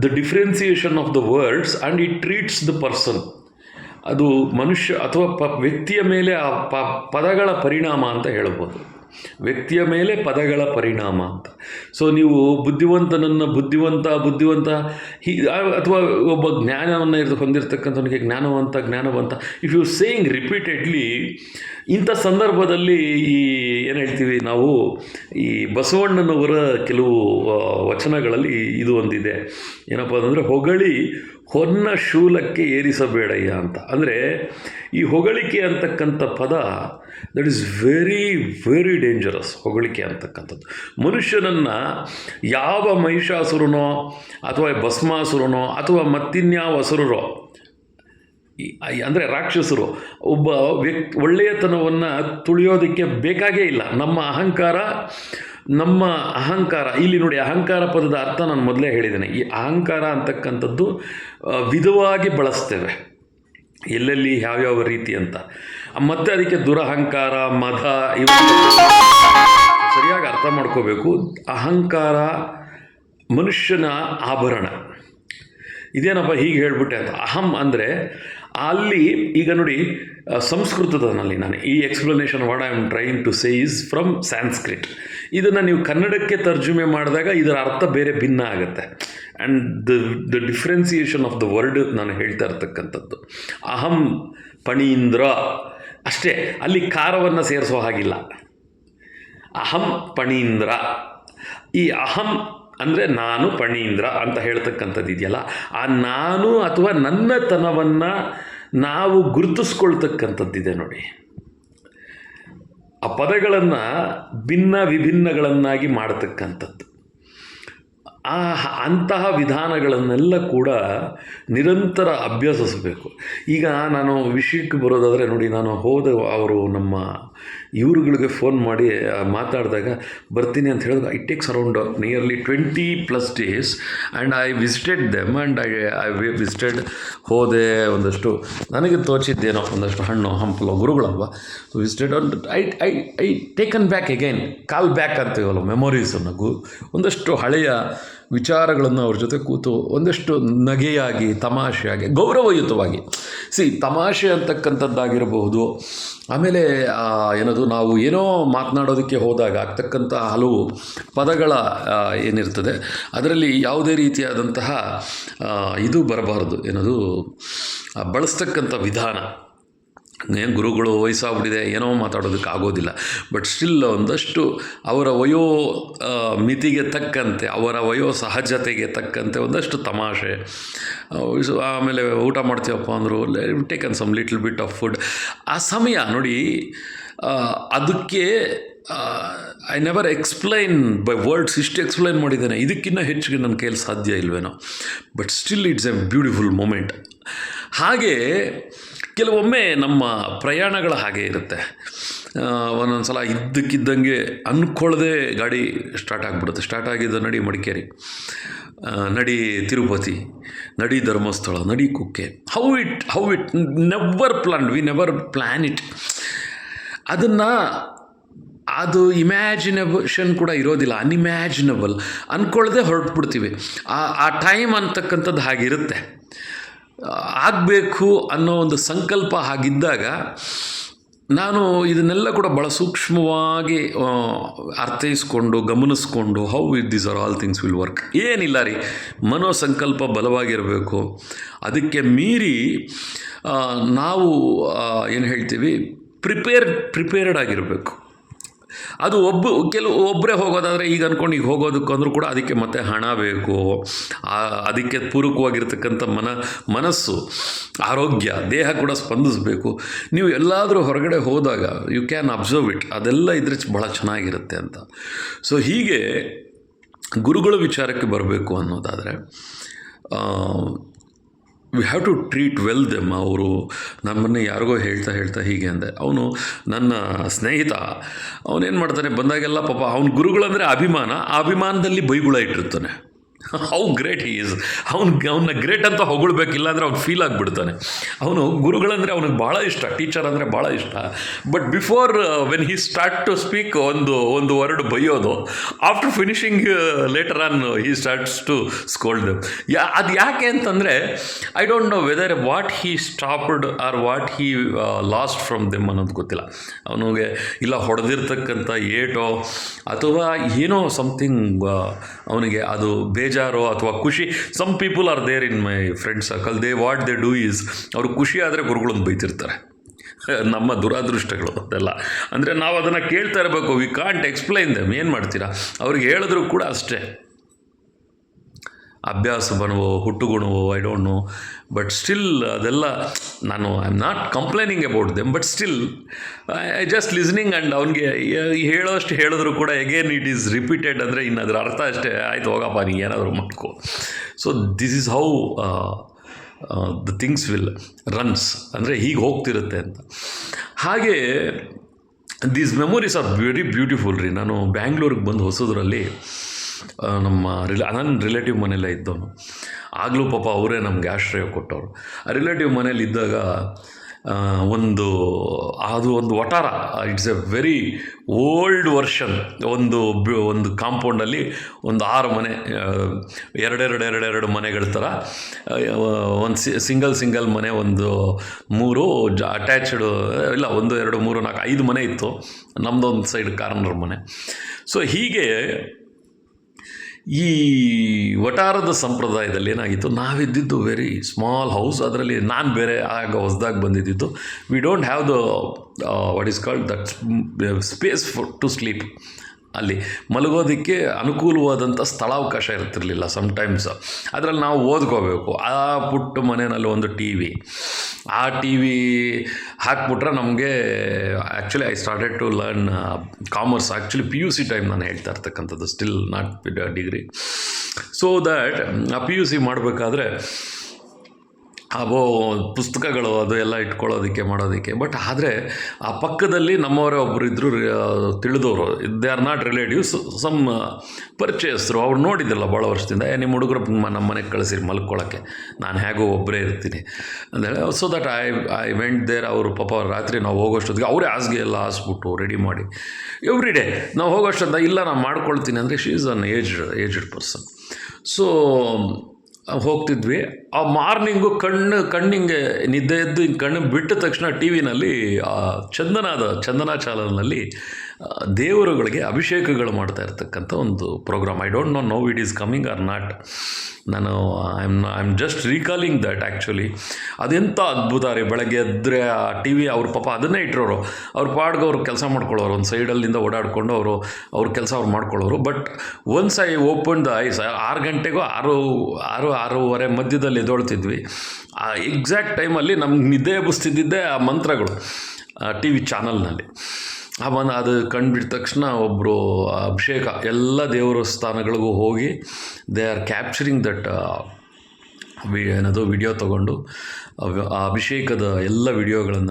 the differentiation of the words and it treats the person. ಅದು ಮನುಷ್ಯ ಅಥವಾ ವ್ಯಕ್ತಿಯ ಮೇಲೆ ಆ ಪದಗಳ ಪರಿಣಾಮ ಅಂತ ಹೇಳ್ಬೋದು. ವ್ಯಕ್ತಿಯ ಮೇಲೆ ಪದಗಳ ಪರಿಣಾಮ ಅಂತ. ಸೊ ನೀವು ಬುದ್ಧಿವಂತನನ್ನು ಬುದ್ಧಿವಂತ ಅಥವಾ ಒಬ್ಬ ಜ್ಞಾನವನ್ನು ಹೊಂದಿರತಕ್ಕಂಥವನಿಗೆ ಜ್ಞಾನವಂತ, ಇಫ್ ಯು ಸೇಯಿಂಗ್ ರಿಪೀಟೆಡ್ಲಿ, ಇಂಥ ಸಂದರ್ಭದಲ್ಲಿ ಈ ಏನು ಹೇಳ್ತೀವಿ ನಾವು, ಈ ಬಸವಣ್ಣನವರ ಕೆಲವು ವಚನಗಳಲ್ಲಿ ಇದು ಒಂದಿದೆ, ಏನಪ್ಪ ಅಂತಂದರೆ, ಹೊಗಳಿ ಹೊನ್ನ ಶೂಲಕ್ಕೆ ಏರಿಸಬೇಡಯ್ಯ ಅಂತ. ಅಂದರೆ ಈ ಹೊಗಳಿಕೆ ಅಂತಕ್ಕಂಥ ಪದ that is very very dangerous. ಹೊಗಳಿಕೆ ಅಂತಕ್ಕಂಥದ್ದು ಮನುಷ್ಯನನ್ನು ಯಾವ ಮಹಿಷಾಸುರನೋ ಅಥವಾ ಭಸ್ಮಾಸುರನೋ ಅಥವಾ ಮತ್ತಿನ್ಯಾವ ಅಸುರರೋ, ಅಂದರೆ ರಾಕ್ಷಸರು, ಒಬ್ಬ ಒಳ್ಳೆಯತನವನ್ನು ತುಳಿಯೋದಕ್ಕೆ ಬೇಕಾಗೇ ಇಲ್ಲ. ನಮ್ಮ ಅಹಂಕಾರ ಇಲ್ಲಿ ನೋಡಿ, ಅಹಂಕಾರ ಪದದ ಅರ್ಥ ನಾನು ಮೊದಲೇ ಹೇಳಿದ್ದೇನೆ. ಈ ಅಹಂಕಾರ ಅಂತಕ್ಕಂಥದ್ದು ವಿಧವಾಗಿ ಬಳಸ್ತೇವೆ, ಎಲ್ಲೆಲ್ಲಿ ಯಾವ್ಯಾವ ರೀತಿ ಅಂತ. ಮತ್ತು ಅದಕ್ಕೆ ದುರಹಂಕಾರ, ಮದ, ಇವೆಲ್ಲ ಸರಿಯಾಗಿ ಅರ್ಥ ಮಾಡ್ಕೋಬೇಕು. ಅಹಂಕಾರ ಮನುಷ್ಯನ ಆಭರಣ. ಇದೇನಪ್ಪ ಹೀಗೆ ಹೇಳ್ಬಿಟ್ಟೆ ಅಂತ. ಅಹಂ ಅಂದರೆ ಅಲ್ಲಿ ಈಗ ನೋಡಿ, ಸಂಸ್ಕೃತದಲ್ಲಿ ನಾನು ಈ explanation what I am trying to say is from Sanskrit. ಇದನ್ನು ನೀವು ಕನ್ನಡಕ್ಕೆ ತರ್ಜುಮೆ ಮಾಡಿದಾಗ ಇದರ ಅರ್ಥ ಬೇರೆ ಭಿನ್ನ ಆಗುತ್ತೆ. And the differentiation of the word ನಾನು ಹೇಳ್ತಾ ಇರ್ತಕ್ಕಂಥದ್ದು. ಅಹಂ ಪಣೀಂದ್ರ ಅಷ್ಟೇ, ಅಲ್ಲಿ ಕಾರವನ್ನು ಸೇರಿಸೋ ಹಾಗಿಲ್ಲ. ಅಹಂ ಪಣೀಂದ್ರ, ಈ ಅಹಂ ಅಂದರೆ ನಾನು ಪಣೀಂದ್ರ ಅಂತ ಹೇಳ್ತಕ್ಕಂಥದ್ದು ಇದೆಯಲ್ಲ, ಆ ನಾನು ಅಥವಾ ನನ್ನತನವನ್ನು ನಾವು ಗುರುತಿಸ್ಕೊಳ್ತಕ್ಕಂಥದ್ದಿದೆ ನೋಡಿ. ಆ ಪದಗಳನ್ನು ವಿಭಿನ್ನಗಳನ್ನಾಗಿ ಮಾಡತಕ್ಕಂಥದ್ದು, ಅಂತಹ ವಿಧಾನಗಳನ್ನೆಲ್ಲ ಕೂಡ ನಿರಂತರ ಅಭ್ಯಸಿಸಬೇಕು. ಈಗ ನಾನು ವಿಷಯಕ್ಕೆ ಬರೋದಾದರೆ ನೋಡಿ, ನಾನು ಅವರು ನಮ್ಮ ಇವ್ರುಗಳಿಗೆ ಫೋನ್ ಮಾಡಿ ಮಾತಾಡಿದಾಗ ಬರ್ತೀನಿ ಅಂತ ಹೇಳಿದಾಗ it takes around nearly 20+ days and I visited them and I visited, ಹೋದೆ, ಒಂದಷ್ಟು ನನಗೆ ತೋಚಿದ್ದೇನೋ ಒಂದಷ್ಟು ಹಣ್ಣು ಹಂಪಲು, ಗುರುಗಳಲ್ವ, visited I taken back again, call back ಅಂತೀವಲ್ಲ, ಮೆಮೊರೀಸನ್ನು, ಒಂದಷ್ಟು ಹಳೆಯ ವಿಚಾರಗಳನ್ನು ಅವ್ರ ಜೊತೆ ಕೂತು ಒಂದಷ್ಟು ನಗೆಯಾಗಿ, ತಮಾಷೆಯಾಗಿ, ಗೌರವಯುತವಾಗಿ. ತಮಾಷೆ ಅಂತಕ್ಕಂಥದ್ದಾಗಿರಬಹುದು. ಆಮೇಲೆ ನಾವು ಏನೋ ಮಾತನಾಡೋದಕ್ಕೆ ಹೋದಾಗ ಆಗ್ತಕ್ಕಂಥ ಹಲವು ಪದಗಳ ಏನಿರ್ತದೆ ಅದರಲ್ಲಿ ಯಾವುದೇ ರೀತಿಯಾದಂತಹ ಇದು ಬರಬಾರದು, ಬಳಸ್ತಕ್ಕಂಥ ವಿಧಾನ. ಗುರುಗಳು ವಯಸ್ಸಾಗ್ಬಿಟ್ಟಿದೆ, ಏನೋ ಮಾತಾಡೋದಕ್ಕೆ ಆಗೋದಿಲ್ಲ, ಬಟ್ ಸ್ಟಿಲ್ ಒಂದಷ್ಟು ಅವರ ವಯೋ ಮಿತಿಗೆ ತಕ್ಕಂತೆ, ಅವರ ವಯೋ ಸಹಜತೆಗೆ ತಕ್ಕಂತೆ ಒಂದಷ್ಟು ತಮಾಷೆ. ಆಮೇಲೆ ಊಟ ಮಾಡ್ತೀವಪ್ಪ ಅಂದರು, taken some little bit of food. ಆ ಸಮಯ ನೋಡಿ, ಅದಕ್ಕೆ I never explain by words, ಇಷ್ಟು ಎಕ್ಸ್ಪ್ಲೈನ್ ಮಾಡಿದ್ದೇನೆ, ಇದಕ್ಕಿಂತ ಹೆಚ್ಚಿಗೆ ನನ್ನ ಕೈಯಲ್ಲಿ ಸಾಧ್ಯ ಇಲ್ವೇನೋ. But still it's a beautiful moment. ಹಾಗೆ ಕೆಲವೊಮ್ಮೆ ನಮ್ಮ ಪ್ರಯಾಣಗಳು ಹಾಗೆ ಇರುತ್ತೆ. ಒಂದೊಂದು ಸಲ ಇದ್ದಕ್ಕಿದ್ದಂಗೆ ಅಂದ್ಕೊಳ್ಳದೆ ಗಾಡಿ ಸ್ಟಾರ್ಟ್ ಆಗಿಬಿಡುತ್ತೆ. ಸ್ಟಾರ್ಟ್ ಆಗಿದ್ದು ನಡಿ ಮಡಿಕೇರಿ, ನಡಿ ತಿರುಪತಿ, ನಡಿ ಧರ್ಮಸ್ಥಳ, ನಡಿ Kukke. How it never plan it. ಅದು ಇಮ್ಯಾಜಿನೇಷನ್ ಕೂಡ ಇರೋದಿಲ್ಲ, ಅನ್ಇಮ್ಯಾಜಿನಬಲ್. ಅಂದ್ಕೊಳ್ಳದೆ ಹೊರಟ್ಬಿಡ್ತೀವಿ. ಆ ಟೈಮ್ ಅಂತಕ್ಕಂಥದ್ದು ಹಾಗಿರುತ್ತೆ. ಆಗಬೇಕು ಅನ್ನೋ ಒಂದು ಸಂಕಲ್ಪ ಹಾಗಿದ್ದಾಗ ನಾನು ಇದನ್ನೆಲ್ಲ ಕೂಡ ಭಾಳ ಸೂಕ್ಷ್ಮವಾಗಿ ಅರ್ಥೈಸ್ಕೊಂಡು ಗಮನಿಸ್ಕೊಂಡು how these are all things will work. ಏನಿಲ್ಲ ರೀ, ಮನೋಸಂಕಲ್ಪ ಬಲವಾಗಿರಬೇಕು. ಅದಕ್ಕೆ ಮೀರಿ ನಾವು ಏನು ಹೇಳ್ತೀವಿ, ಪ್ರಿಪೇರ್ಡ್ ಆಗಿರಬೇಕು. ಅದು ಒಬ್ಬರೇ ಹೋಗೋದಾದರೆ ಈಗ ಅಂದ್ಕೊಂಡು ಈಗ ಹೋಗೋದಕ್ಕಂದ್ರೂ ಕೂಡ ಅದಕ್ಕೆ ಮತ್ತೆ ಹಣ ಬೇಕು, ಅದಕ್ಕೆ ಪೂರಕವಾಗಿರ್ತಕ್ಕಂಥ ಮನಸ್ಸು, ಆರೋಗ್ಯ, ದೇಹ ಕೂಡ ಸ್ಪಂದಿಸಬೇಕು. ನೀವು ಎಲ್ಲಾದರೂ ಹೊರಗಡೆ ಹೋದಾಗ ಯು ಕ್ಯಾನ್ ಅಬ್ಸರ್ವ್ ಇಟ್, ಅದೆಲ್ಲ ಇದ್ರೆ ಭಾಳ ಚೆನ್ನಾಗಿರುತ್ತೆ ಅಂತ. ಸೊ ಹೀಗೆ ಗುರುಗಳ ವಿಚಾರಕ್ಕೆ ಬರಬೇಕು ಅನ್ನೋದಾದರೆ we have to treat well them. ಅವರು ನಮ್ಮನ್ನೇ ಯಾರಿಗೋ ಹೇಳ್ತಾ ಹೀಗೆ ಅಂದೆ. ಅವನು ನನ್ನ ಸ್ನೇಹಿತ, ಅವನೇನು ಮಾಡ್ತಾನೆ, ಬಂದಾಗೆಲ್ಲ ಪಾಪ ಅವ್ನ ಗುರುಗಳಂದರೆ ಅಭಿಮಾನ, ಆ ಅಭಿಮಾನದಲ್ಲಿ ಬೈಗುಳ ಇಟ್ಟಿರ್ತಾನೆ. How great he is. ಅವನ್ನ ಗ್ರೇಟ್ ಅಂತ ಹೊಗಳ್ಬೇಕಿಲ್ಲ ಅಂದರೆ ಅವ್ನು ಫೀಲ್ ಆಗಿಬಿಡ್ತಾನೆ. ಅವನು ಗುರುಗಳಂದರೆ ಅವನಿಗೆ ಭಾಳ ಇಷ್ಟ, ಟೀಚರ್ ಅಂದರೆ ಭಾಳ ಇಷ್ಟ. But before when he start to speak ಒಂದು ವರ್ಡ್ ಬೈಯೋದು, after finishing later on he starts to scold them. ಅದು ಯಾಕೆ ಅಂತಂದರೆ I don't know whether what he stopped or what he lost from them ಅನ್ನೋದು ಗೊತ್ತಿಲ್ಲ. ಅವನಿಗೆ ಇಲ್ಲ ಹೊಡೆದಿರ್ತಕ್ಕಂಥ ಏಟೋ ಅಥವಾ ಏನೋ ಸಮಥಿಂಗ್ ಅವನಿಗೆ ಅದು ಬೇಜಾರೋ ಅಥವಾ ಖುಷಿ. Some people are there in my friend circle, what they do is, ಅವರು ಖುಷಿ ಆದರೆ ಗುರುಗಳನ್ನು ಬೈತಿರ್ತಾರೆ. ನಮ್ಮ ದುರಾದೃಷ್ಟಗಳು ಅದೆಲ್ಲ. ಅಂದರೆ ನಾವು ಅದನ್ನು ಕೇಳ್ತಾ ಇರಬೇಕು. We can't explain them. ಏನು ಮಾಡ್ತೀರಾ, ಅವ್ರಿಗೆ ಹೇಳಿದ್ರು ಕೂಡ ಅಷ್ಟೇ. ಅಭ್ಯಾಸ ಬನವೋ ಹುಟ್ಟುಗುಣವೋ I don't know. But still ಅದೆಲ್ಲ ನಾನು I am not complaining about them, but still I just listening. And ಅವ್ನಿಗೆ ಹೇಳೋಷ್ಟು ಹೇಳಿದ್ರು ಕೂಡ ಎಗೇನ್ ಇಟ್ ಈಸ್ ರಿಪೀಟೆಡ್. ಅಂದರೆ ಇನ್ನು ಅದರ ಅರ್ಥ ಅಷ್ಟೇ, ಆಯ್ತು ಹೋಗಪ್ಪ ನೀ ಏನಾದರೂ ಮಾಡ್ಕೋ. So this is how the things will runs, ಅಂದರೆ ಹೀಗೆ ಹೋಗ್ತಿರುತ್ತೆ ಅಂತ. ಹಾಗೆ these memories are very beautiful ರೀ. ನಾನು ಬ್ಯಾಂಗ್ಳೂರಿಗೆ ಬಂದು ಹೊಸದ್ರಲ್ಲಿ ನನ್ನ ರಿಲೇಟಿವ್ ಮನೆಯಲ್ಲೇ ಇದ್ದವನು. ಆಗಲೂ ಪಾಪ ಅವರೇ ನಮಗೆ ಆಶ್ರಯ ಕೊಟ್ಟವರು. ಆ ರಿಲೇಟಿವ್ ಮನೇಲಿ ಇದ್ದಾಗ ಒಂದು ವಟಾರ, it's a very old version. ಒಂದು ಕಾಂಪೌಂಡಲ್ಲಿ ಒಂದು 6 ಮನೆ, ಎರಡೆರಡು ಮನೆಗಳ ಥರ, ಒಂದು ಸಿಂಗಲ್ ಮನೆ, ಒಂದು 3 ಅಟ್ಯಾಚ್ಡ್, ಇಲ್ಲ 1 2 3 4 5 ಮನೆ ಇತ್ತು. ನಮ್ಮದೊಂದು ಸೈಡ್ ಕಾರ್ನರ್ ಮನೆ. ಸೊ ಹೀಗೆ ಈ ವಟಾರದ ಸಂಪ್ರದಾಯದಲ್ಲಿ ಏನಾಗಿತ್ತು, ನಾವಿದ್ದಿದ್ದು ವೆರಿ ಸ್ಮಾಲ್ ಹೌಸ್. ಅದರಲ್ಲಿ ನಾನು ಬೇರೆ ಆಗ ಹೊಸದಾಗಿ ಬಂದಿದ್ದು. We don't have the what is called that space to sleep. ಅಲ್ಲಿ ಮಲಗೋದಕ್ಕೆ ಅನುಕೂಲವಾದಂಥ ಸ್ಥಳಾವಕಾಶ ಇರ್ತಿರಲಿಲ್ಲ ಸಮ್ಟೈಮ್ಸ್. ಅದರಲ್ಲಿ ನಾವು ಓದ್ಕೋಬೇಕು. ಆ ಪುಟ್ಟ ಮನೆಯಲ್ಲಿ ಒಂದು ಆ ಟಿ ವಿ ಹಾಕ್ಬಿಟ್ರೆ ನಮಗೆ actually I started to learn commerce. Actually PUC time ನಾನು ಹೇಳ್ತಾ ಇರ್ತಕ್ಕಂಥದ್ದು, still not degree. So that ಆ PUC ಮಾಡಬೇಕಾದ್ರೆ ಪುಸ್ತಕಗಳು ಅದು ಎಲ್ಲ ಇಟ್ಕೊಳ್ಳೋದಕ್ಕೆ ಮಾಡೋದಕ್ಕೆ. ಬಟ್ ಆದರೆ ಆ ಪಕ್ಕದಲ್ಲಿ ನಮ್ಮವರೇ ಒಬ್ಬರು ಇದ್ದರು, ತಿಳಿದವರು. They are not relatives, some ಪರಿಚಯಸ್ಥರು. ಅವ್ರು ನೋಡಿದ್ರಲ್ಲ ಭಾಳ ವರ್ಷದಿಂದ, ನಿಮ್ಮ ಹುಡುಗರು ನಮ್ಮ ಮನೆಗೆ ಕಳಿಸಿರಿ ಮಲ್ಕೊಳ್ಳೋಕ್ಕೆ, ನಾನು ಹೇಗೋ ಒಬ್ಬರೇ ಇರ್ತೀನಿ ಅಂದೇಳಿ. So that I went there. ಅವರು ಪಾಪ ರಾತ್ರಿ ನಾವು ಹೋಗೋಷ್ಟೊತ್ತಿಗೆ ಅವರೇ ಹಾಸಿಗೆ ಎಲ್ಲ ಹಾಸ್ಬಿಟ್ಟು ರೆಡಿ ಮಾಡಿ ಎವ್ರಿ ಡೇ ನಾವು ಹೋಗೋಷ್ಟೊತ್ತ, ಇಲ್ಲ ನಾನು ಮಾಡ್ಕೊಳ್ತೀನಿ ಅಂದರೆ she is an aged person. So ಹೋಗ್ತಿದ್ವಿ. ಆ ಮಾರ್ನಿಂಗು ಕಣ್ಣಿಂಗೆ ನಿದ್ದೆ ಎದ್ದು ಕಣ್ಣು ಬಿಟ್ಟ ತಕ್ಷಣ ಟಿ.ವಿನಲ್ಲಿ ಚಂದನಾ ಚಾನಲ್ನಲ್ಲಿ ದೇವರುಗಳಿಗೆ ಅಭಿಷೇಕಗಳು ಮಾಡ್ತಾ ಇರ್ತಕ್ಕಂಥ ಒಂದು program. I don't know it is coming or not. ನಾನು I am just recalling that. Actually ಅದೆಂಥ ಅದ್ಭುತ ರೀ. ಬೆಳಗ್ಗೆ ಎದ್ದರೆ ಆ ಟಿ.ವಿ ಅವ್ರ ಪಾಪ ಅದನ್ನೇ ಇಟ್ಟಿರೋರು. ಅವ್ರ ಪಾಡ್ಗೆ ಅವ್ರು ಕೆಲಸ ಮಾಡ್ಕೊಳ್ಳೋರು, ಒಂದು ಸೈಡಲ್ಲಿಂದ ಓಡಾಡಿಕೊಂಡು ಅವ್ರ ಕೆಲಸ ಅವ್ರು ಮಾಡ್ಕೊಳ್ಳೋರು. But once I open the eyes, 6 ಗಂಟೆಗೂ 6:30 ಮಧ್ಯದಲ್ಲಿ ಎದ್ದೊಳ್ತಿದ್ವಿ. ಆ ಎಕ್ಸಾಕ್ಟ್ ಟೈಮಲ್ಲಿ ನಮ್ಗೆ ನಿದ್ದೆ ಎಬ್ಬಿಸ್ತಿದ್ದಿದ್ದೆ ಆ ಮಂತ್ರಗಳು ಟಿ.ವಿ ಚಾನಲ್ನಲ್ಲಿ. ಅದು ಕಂಡುಬಿಟ್ಟ ತಕ್ಷಣ ಒಬ್ಬರು ಅಭಿಷೇಕ ಎಲ್ಲ ದೇವರ ಸ್ಥಾನಗಳಿಗೂ ಹೋಗಿ ದೇ ಆರ್ ಕ್ಯಾಪ್ಚರಿಂಗ್ ದಟ್ ಏನದು ವಿಡಿಯೋ ತಗೊಂಡು ಆ ಅಭಿಷೇಕದ ಎಲ್ಲ ವಿಡಿಯೋಗಳನ್ನು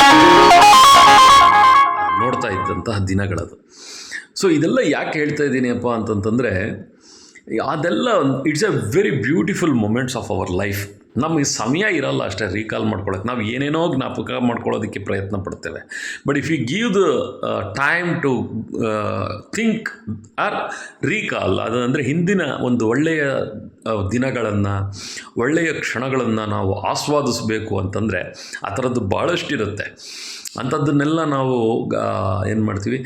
ನೋಡ್ತಾ ಇದ್ದಂತಹ ದಿನಗಳದು. ಸೊ ಇದೆಲ್ಲ ಯಾಕೆ ಹೇಳ್ತಾ ಇದ್ದೀನಿ ಅಪ್ಪ ಅಂತಂತಂದರೆ, ಅದೆಲ್ಲ it's a very beautiful moments of our life. ನಮಗೆ ಸಮಯ ಇರಲ್ಲ ಅಷ್ಟೇ ರೀಕಾಲ್ ಮಾಡ್ಕೊಳ್ಳೋಕೆ, ನಾವು ಏನೇನೋ ಜ್ಞಾಪಕ ಮಾಡ್ಕೊಳ್ಳೋದಕ್ಕೆ ಪ್ರಯತ್ನ ಪಡ್ತೇವೆ. But if you give the time to think or recall, ಅದು ಅಂದರೆ ಹಿಂದಿನ ಒಂದು ಒಳ್ಳೆಯ ದಿನಗಳನ್ನು, ಒಳ್ಳೆಯ ಕ್ಷಣಗಳನ್ನು ನಾವು ಆಸ್ವಾದಿಸಬೇಕು ಅಂತಂದರೆ ಆ ಥರದ್ದು ಭಾಳಷ್ಟಿರುತ್ತೆ. ಅಂಥದ್ದನ್ನೆಲ್ಲ ನಾವು ಏನು ಮಾಡ್ತೀವಿ,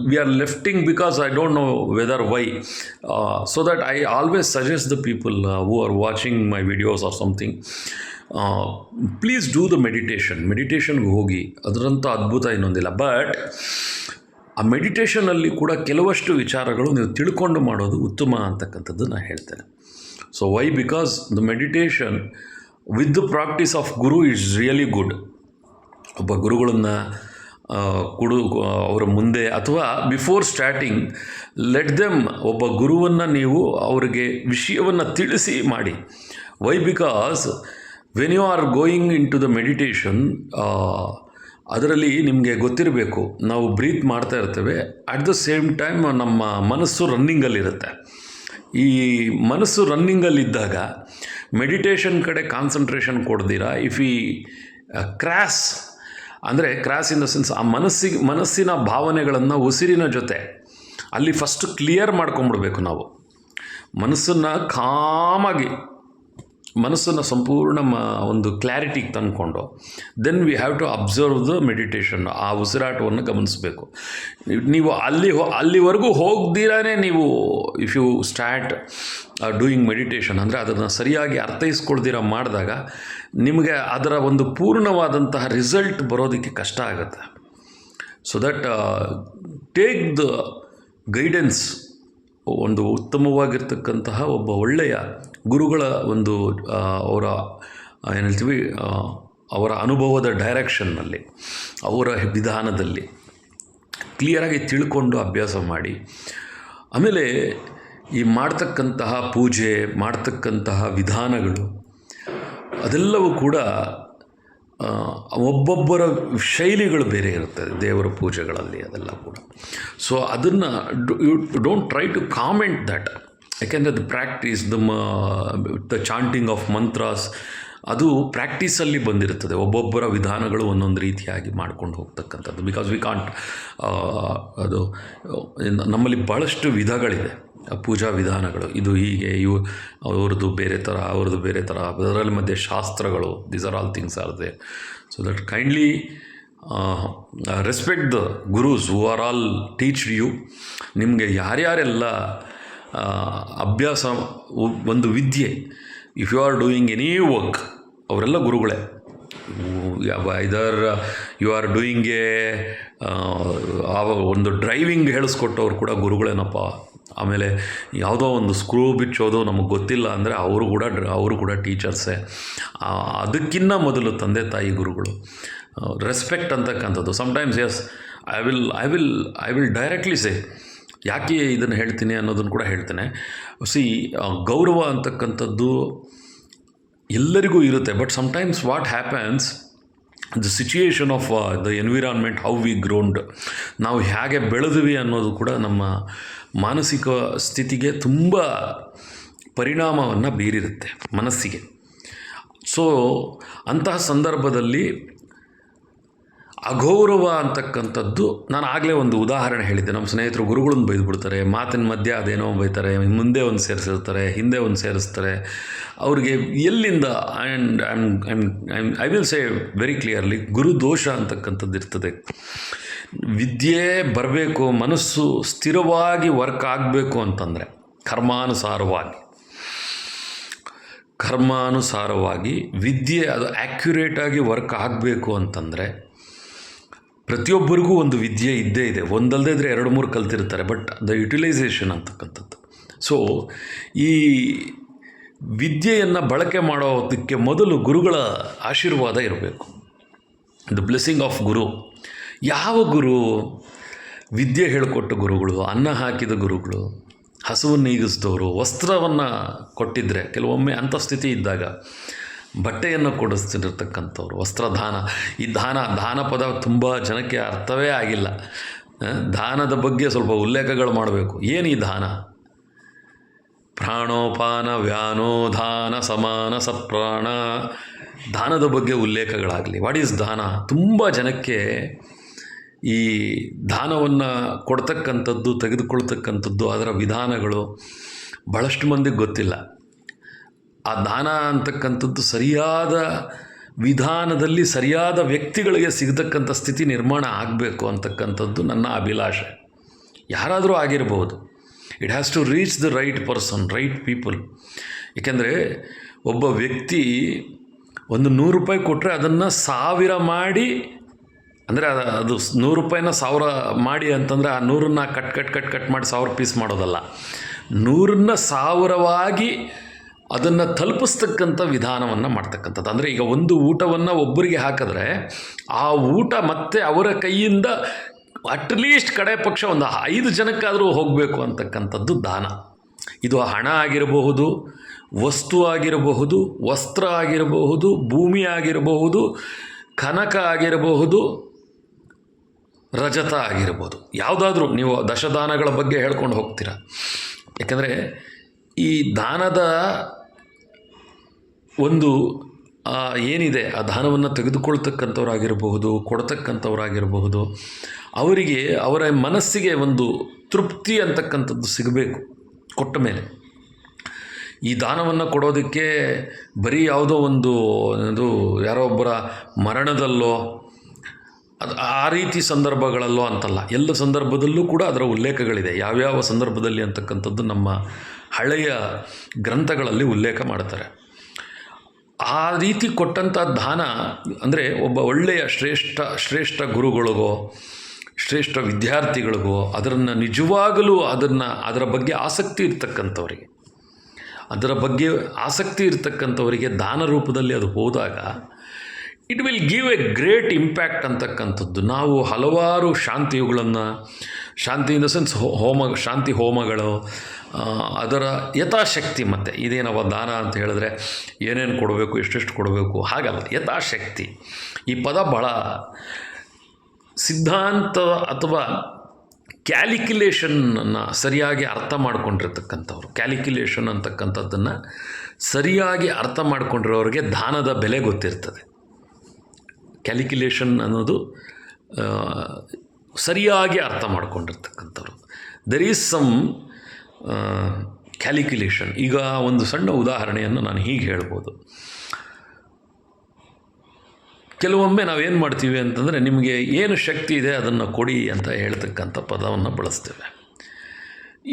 we are lefting because I don't know whether why. So that I always suggest the people who are watching my videos or something, please do the ಮೆಡಿಟೇಷನ್ಗೆ ಹೋಗಿ, ಅದರಂಥ ಅದ್ಭುತ ಇನ್ನೊಂದಿಲ್ಲ. ಬಟ್ ಆ ಮೆಡಿಟೇಷನಲ್ಲಿ ಕೂಡ ಕೆಲವಷ್ಟು ವಿಚಾರಗಳು ನೀವು ತಿಳ್ಕೊಂಡು ಮಾಡೋದು ಉತ್ತಮ ಅಂತಕ್ಕಂಥದ್ದು ನಾನು ಹೇಳ್ತೇನೆ. So why? Because the meditation with the practice of guru is really good. ಒಬ್ಬ ಗುರುಗಳನ್ನು ಅವರ ಮುಂದೆ ಅಥವಾ ಬಿಫೋರ್ ಸ್ಟಾರ್ಟಿಂಗ್ ಲೆಟ್ ದೆಮ್, ಒಬ್ಬ ಗುರುವನ್ನು ನೀವು ಅವರಿಗೆ ವಿಷಯವನ್ನು ತಿಳಿಸಿ ಮಾಡಿ. Why? Because when you are going in to the meditation, ಅದರಲ್ಲಿ ನಿಮಗೆ ಗೊತ್ತಿರಬೇಕು, ನಾವು ಬ್ರೀತ್ ಮಾಡ್ತಾ ಇರ್ತೇವೆ, ಅಟ್ ದ ಸೇಮ್ ಟೈಮ್ ನಮ್ಮ ಮನಸ್ಸು ರನ್ನಿಂಗಲ್ಲಿರುತ್ತೆ. ಈ ಮನಸ್ಸು ರನ್ನಿಂಗಲ್ಲಿದ್ದಾಗ ಮೆಡಿಟೇಷನ್ ಕಡೆ ಕಾನ್ಸಂಟ್ರೇಷನ್ ಕೊಡ್ದಿರಾ, ಇಫ್ ಈ ಕ್ರ್ಯಾಸ್ ಅಂದರೆ ಕ್ರಾಸ್ ಇನ್ ದ ಸೆನ್ಸ್, ಆ ಮನಸ್ಸಿನ ಭಾವನೆಗಳನ್ನು ಉಸಿರಿನ ಜೊತೆ ಅಲ್ಲಿ ಫಸ್ಟ್ ಕ್ಲಿಯರ್ ಮಾಡ್ಕೊಂಬಿಡ್ಬೇಕು. ನಾವು ಮನಸ್ಸನ್ನು ಕಾಮಾಗಿ, ಮನಸ್ಸನ್ನು ಸಂಪೂರ್ಣ ಒಂದು ಕ್ಲಾರಿಟಿಗೆ ತಂದುಕೊಂಡು then we have to observe the meditation. ಆ ಉಸಿರಾಟವನ್ನು ಗಮನಿಸಬೇಕು. ನೀವು ಅಲ್ಲಿವರೆಗೂ ಹೋಗ್ದಿರಾನೇ ನೀವು if you start doing meditation ಅಂದರೆ ಅದನ್ನು ಸರಿಯಾಗಿ ಅರ್ಥೈಸ್ಕೊಳ್ದಿರ ಮಾಡಿದಾಗ ನಿಮಗೆ ಅದರ ಒಂದು ಪೂರ್ಣವಾದಂತಹ ರಿಸಲ್ಟ್ ಬರೋದಕ್ಕೆ ಕಷ್ಟ ಆಗುತ್ತೆ. So that take the guidance. ಒಂದು ಉತ್ತಮವಾಗಿರ್ತಕ್ಕಂತಹ ಒಬ್ಬ ಒಳ್ಳೆಯ ಗುರುಗಳ ಒಂದು ಅವರ ಏನು ಹೇಳ್ತೀವಿ, ಅವರ ಅನುಭವದ ಡೈರೆಕ್ಷನ್ನಲ್ಲಿ, ಅವರ ವಿಧಾನದಲ್ಲಿ ಕ್ಲಿಯರಾಗಿ ತಿಳ್ಕೊಂಡು ಅಭ್ಯಾಸ ಮಾಡಿ. ಆಮೇಲೆ ಈ ಮಾಡ್ತಕ್ಕಂತಹ ಪೂಜೆ, ಮಾಡ್ತಕ್ಕಂತಹ ವಿಧಾನಗಳು ಅದೆಲ್ಲವೂ ಕೂಡ ಒಬ್ಬೊಬ್ಬರ ಶೈಲಿಗಳು ಬೇರೆ ಇರ್ತದೆ ದೇವರ ಪೂಜೆಗಳಲ್ಲಿ, ಅದೆಲ್ಲ ಕೂಡ. ಸೊ ಅದನ್ನು you don't try to comment that. ಯಾಕೆಂದರೆ the practice, the chanting of mantras, ಅದು ಪ್ರಾಕ್ಟೀಸಲ್ಲಿ ಬಂದಿರ್ತದೆ. ಒಬ್ಬೊಬ್ಬರ ವಿಧಾನಗಳು ಒಂದೊಂದು ರೀತಿಯಾಗಿ ಮಾಡ್ಕೊಂಡು ಹೋಗ್ತಕ್ಕಂಥದ್ದು. ಬಿಕಾಸ್ ವಿ ಕಾಂಟ್, ಅದು ನಮ್ಮಲ್ಲಿ ಭಾಳಷ್ಟು ವಿಧಗಳಿದೆ ಪೂಜಾ ವಿಧಾನಗಳು. ಇದು ಹೀಗೆ, ಅವ್ರದ್ದು ಬೇರೆ ಥರ, ಅವ್ರದ್ದು ಬೇರೆ ಥರ, ಅದರಲ್ಲಿ ಮಧ್ಯೆ ಶಾಸ್ತ್ರಗಳು, these are all things are they. So that kindly respect the gurus who are all teached you. ನಿಮಗೆ ಯಾರ್ಯಾರೆಲ್ಲ ಅಭ್ಯಾಸ, ಒಂದು ವಿದ್ಯೆ, if you are doing any work, ಅವರೆಲ್ಲ ಗುರುಗಳೇ. ಐದರ್ ಯು ಆರ್ ಡೂಯಿಂಗ್ ಒಂದು ಡ್ರೈವಿಂಗ್ ಹೇಳಿಸ್ಕೊಟ್ಟವ್ರು ಕೂಡ ಗುರುಗಳೇನಪ್ಪ. ಆಮೇಲೆ ಯಾವುದೋ ಒಂದು ಸ್ಕ್ರೂ ಬಿಚ್ಚೋದು ನಮಗೆ ಗೊತ್ತಿಲ್ಲ ಅಂದರೆ ಅವರು ಕೂಡ ಟೀಚರ್ಸೇ. ಅದಕ್ಕಿಂತ ಮೊದಲು ತಂದೆ ತಾಯಿ ಗುರುಗಳು. ರೆಸ್ಪೆಕ್ಟ್ ಅಂತಕ್ಕಂಥದ್ದು sometimes, yes, I will directly say. ಯಾಕೆ ಇದನ್ನು ಹೇಳ್ತೀನಿ ಅನ್ನೋದನ್ನು ಕೂಡ ಹೇಳ್ತೇನೆ. ಗೌರವ ಅಂತಕ್ಕಂಥದ್ದು ಎಲ್ಲರಿಗೂ ಇರುತ್ತೆ. But sometimes what happens, the situation of the environment, how we growned, ನಾವು ಹೇಗೆ ಬೆಳೆದ್ವಿ ಅನ್ನೋದು ಕೂಡ ನಮ್ಮ ಮಾನಸಿಕ ಸ್ಥಿತಿಗೆ ತುಂಬ ಪರಿಣಾಮವನ್ನು ಬೀರಿರುತ್ತೆ, ಮನಸ್ಸಿಗೆ. ಸೊ ಅಂತಹ ಸಂದರ್ಭದಲ್ಲಿ ಅಗೌರವ ಅಂತಕ್ಕಂಥದ್ದು, ನಾನು ಆಗಲೇ ಒಂದು ಉದಾಹರಣೆ ಹೇಳಿದ್ದೆ. ನಮ್ಮ ಸ್ನೇಹಿತರು ಗುರುಗಳನ್ನು ಬೈದುಬಿಡ್ತಾರೆ, ಮಾತಿನ ಮಧ್ಯೆ ಅದೇನೋ ಬೈತಾರೆ, ಮುಂದೆ ಒಂದು ಸೇರಿಸಿರ್ತಾರೆ, ಹಿಂದೆ ಒಂದು ಸೇರಿಸ್ತಾರೆ. ಅವ್ರಿಗೆ ಎಲ್ಲಿಂದ, and I will say very clearly, ಗುರು ದೋಷ ಅಂತಕ್ಕಂಥದ್ದು ಇರ್ತದೆ. ವಿದ್ಯೆ ಬರಬೇಕು, ಮನಸ್ಸು ಸ್ಥಿರವಾಗಿ ವರ್ಕ್ ಆಗಬೇಕು ಅಂತಂದರೆ ಕರ್ಮಾನುಸಾರವಾಗಿ ವಿದ್ಯೆ ಅದು ಆ್ಯಕ್ಯುರೇಟಾಗಿ ವರ್ಕ್ ಆಗಬೇಕು ಅಂತಂದರೆ ಪ್ರತಿಯೊಬ್ಬರಿಗೂ ಒಂದು ವಿದ್ಯೆ ಇದ್ದೇ ಇದೆ. ಒಂದಲ್ಲದೇ ಇದ್ದರೆ 2-3 ಕಲ್ತಿರ್ತಾರೆ. ಬಟ್ ದ ಯುಟಿಲೈಸೇಷನ್ ಅಂತಕ್ಕಂಥದ್ದು. ಸೊ ಈ ವಿದ್ಯೆಯನ್ನು ಬಳಕೆ ಮಾಡೋದಕ್ಕೆ ಮೊದಲು ಗುರುಗಳ ಆಶೀರ್ವಾದ ಇರಬೇಕು. ದ ಬ್ಲೆಸ್ಸಿಂಗ್ ಆಫ್ ಗುರು. ಯಾವ ಗುರು? ವಿದ್ಯೆ ಹೇಳಿಕೊಟ್ಟ ಗುರುಗಳು, ಅನ್ನ ಹಾಕಿದ ಗುರುಗಳು, ಹಸುವನ್ನು ನೀಗಿಸಿದವರು, ವಸ್ತ್ರವನ್ನು ಕೊಟ್ಟಿದ್ದರೆ ಕೆಲವೊಮ್ಮೆ ಅಂಥ ಸ್ಥಿತಿ ಇದ್ದಾಗ ಬಟ್ಟೆಯನ್ನು ಕೊಡಿಸ್ತಿರ್ತಕ್ಕಂಥವ್ರು, ವಸ್ತ್ರದಾನ. ಈ ದಾನ ಪದ ತುಂಬ ಜನಕ್ಕೆ ಅರ್ಥವೇ ಆಗಿಲ್ಲ. ದಾನದ ಬಗ್ಗೆ ಸ್ವಲ್ಪ ಉಲ್ಲೇಖಗಳು ಮಾಡಬೇಕು. ಏನು ಈ ದಾನ? ಪ್ರಾಣೋಪಾನ ವ್ಯಾನೋ ದಾನ ಸಮಾನ ಸಪ್ರಾಣ. ದಾನದ ಬಗ್ಗೆ ಉಲ್ಲೇಖಗಳಾಗಲಿ. ವಾಟ್ ಈಸ್ ದಾನ? ತುಂಬ ಜನಕ್ಕೆ ಈ ದಾನವನ್ನು ಕೊಡ್ತಕ್ಕಂಥದ್ದು, ತೆಗೆದುಕೊಳ್ತಕ್ಕಂಥದ್ದು, ಅದರ ವಿಧಾನಗಳು ಭಾಳಷ್ಟು ಮಂದಿಗೆ ಗೊತ್ತಿಲ್ಲ. ಆ ದಾನ ಅಂತಕ್ಕಂಥದ್ದು ಸರಿಯಾದ ವಿಧಾನದಲ್ಲಿ ಸರಿಯಾದ ವ್ಯಕ್ತಿಗಳಿಗೆ ಸಿಗತಕ್ಕಂಥ ಸ್ಥಿತಿ ನಿರ್ಮಾಣ ಆಗಬೇಕು ಅಂತಕ್ಕಂಥದ್ದು ನನ್ನ ಅಭಿಲಾಷೆ. ಯಾರಾದರೂ ಆಗಿರ್ಬೋದು. It has to reach the right person, right people. ಏಕೆಂದರೆ ಒಬ್ಬ ವ್ಯಕ್ತಿ ಒಂದು 100 ರೂಪಾಯಿ ಕೊಟ್ಟರೆ ಅದನ್ನು 1000 ಮಾಡಿ, ಅಂದರೆ ಅದು 100 ರೂಪಾಯಿನ 1000 ಮಾಡಿ ಅಂತಂದರೆ ಆ 100ನ್ನು ಕಟ್ ಮಾಡಿ 1000 ಪೀಸ್ ಮಾಡೋದಲ್ಲ. 100ನ್ನು 1000ವಾಗಿ ಅದನ್ನು ತಲುಪಿಸ್ತಕ್ಕಂಥ ವಿಧಾನವನ್ನು ಮಾಡ್ತಕ್ಕಂಥದ್ದು. ಅಂದರೆ ಈಗ ಒಂದು ಊಟವನ್ನು ಒಬ್ಬರಿಗೆ ಹಾಕಿದ್ರೆ ಆ ಊಟ ಮತ್ತೆ ಅವರ ಕೈಯಿಂದ ಅಟ್ಲೀಸ್ಟ್ ಕಡೆ ಪಕ್ಷ ಒಂದು 5 ಜನಕ್ಕಾದರೂ ಹೋಗಬೇಕು ಅಂತಕ್ಕಂಥದ್ದು ದಾನ. ಇದು ಹಣ ಆಗಿರಬಹುದು, ವಸ್ತು ಆಗಿರಬಹುದು, ವಸ್ತ್ರ ಆಗಿರಬಹುದು, ಭೂಮಿ ಆಗಿರಬಹುದು, ಕನಕ ಆಗಿರಬಹುದು, ರಜತ ಆಗಿರ್ಬೋದು. ಯಾವುದಾದ್ರೂ ನೀವು ದಶದಾನಗಳ ಬಗ್ಗೆ ಹೇಳ್ಕೊಂಡು ಹೋಗ್ತೀರ. ಯಾಕಂದರೆ ಈ ದಾನದ ಒಂದು ಏನಿದೆ, ಆ ದಾನವನ್ನು ತೆಗೆದುಕೊಳ್ತಕ್ಕಂಥವ್ರಾಗಿರಬಹುದು, ಕೊಡ್ತಕ್ಕಂಥವ್ರಾಗಿರಬಹುದು, ಅವರಿಗೆ ಅವರ ಮನಸ್ಸಿಗೆ ಒಂದು ತೃಪ್ತಿ ಅಂತಕ್ಕಂಥದ್ದು ಸಿಗಬೇಕು ಕೊಟ್ಟ ಮೇಲೆ. ಈ ದಾನವನ್ನು ಕೊಡೋದಕ್ಕೆ ಬರೀ ಯಾವುದೋ ಒಂದು ಯಾರೋ ಒಬ್ಬರ ಮರಣದಲ್ಲೋ ಅದು ಆ ರೀತಿ ಸಂದರ್ಭಗಳಲ್ಲೋ ಅಂತಲ್ಲ, ಎಲ್ಲ ಸಂದರ್ಭದಲ್ಲೂ ಕೂಡ ಅದರ ಉಲ್ಲೇಖಗಳಿದೆ. ಯಾವ್ಯಾವ ಸಂದರ್ಭದಲ್ಲಿ ಅಂತಕ್ಕಂಥದ್ದು ನಮ್ಮ ಹಳೆಯ ಗ್ರಂಥಗಳಲ್ಲಿ ಉಲ್ಲೇಖ ಮಾಡ್ತಾರೆ. ಆ ರೀತಿ ಕೊಟ್ಟಂಥ ದಾನ ಅಂದರೆ ಒಬ್ಬ ಒಳ್ಳೆಯ ಶ್ರೇಷ್ಠ ಗುರುಗಳಿಗೋ, ಶ್ರೇಷ್ಠ ವಿದ್ಯಾರ್ಥಿಗಳಿಗೋ ಅದನ್ನು ನಿಜವಾಗಲೂ ಅದರ ಬಗ್ಗೆ ಆಸಕ್ತಿ ಇರ್ತಕ್ಕಂಥವರಿಗೆ ದಾನ ರೂಪದಲ್ಲಿ ಅದು ಹೋದಾಗ it will give A great impact ಅಂತಕ್ಕಂಥದ್ದು. ನಾವು ಹಲವಾರು ಶಾಂತಿ ಇನ್ ದ ಸೆನ್ಸ್ ಶಾಂತಿ ಹೋಮಗಳು, ಅದರ ಯಥಾಶಕ್ತಿ. ಮತ್ತು ಇದೇನವ ದಾನ ಅಂತ ಹೇಳಿದ್ರೆ ಏನೇನು ಕೊಡಬೇಕು, ಎಷ್ಟೆಷ್ಟು ಕೊಡಬೇಕು ಹಾಗಲ್ಲ, ಯಥಾಶಕ್ತಿ. ಈ ಪದ ಭಾಳ ಸಿದ್ಧಾಂತ ಅಥವಾ ಕ್ಯಾಲ್ಕ್ಯುಲೇಷನನ್ನು ಸರಿಯಾಗಿ ಅರ್ಥ ಮಾಡ್ಕೊಂಡಿರ್ತಕ್ಕಂಥವ್ರು, ಕ್ಯಾಲ್ಕ್ಯುಲೇಷನ್ ಅಂತಕ್ಕಂಥದ್ದನ್ನು ಸರಿಯಾಗಿ ಅರ್ಥ ಮಾಡ್ಕೊಂಡಿರೋರಿಗೆ ದಾನದ ಬೆಲೆ ಗೊತ್ತಿರ್ತದೆ. ಕ್ಯಾಲ್ಕ್ಯುಲೇಷನ್ ಅನ್ನೋದು ಸರಿಯಾಗಿ ಅರ್ಥ ಮಾಡ್ಕೊಂಡಿರ್ತಕ್ಕಂಥವ್ರು. There is some calculation. ಈಗ ಒಂದು ಸಣ್ಣ ಉದಾಹರಣೆಯನ್ನು ನಾನು ಹೀಗೆ ಹೇಳ್ಬೋದು. ಕೆಲವೊಮ್ಮೆ ನಾವೇನು ಮಾಡ್ತೀವಿ ಅಂತಂದರೆ, ನಿಮಗೆ ಏನು ಶಕ್ತಿ ಇದೆ ಅದನ್ನು ಕೊಡಿ ಅಂತ ಹೇಳ್ತಕ್ಕಂಥ ಪದವನ್ನು ಬಳಸ್ತೇವೆ.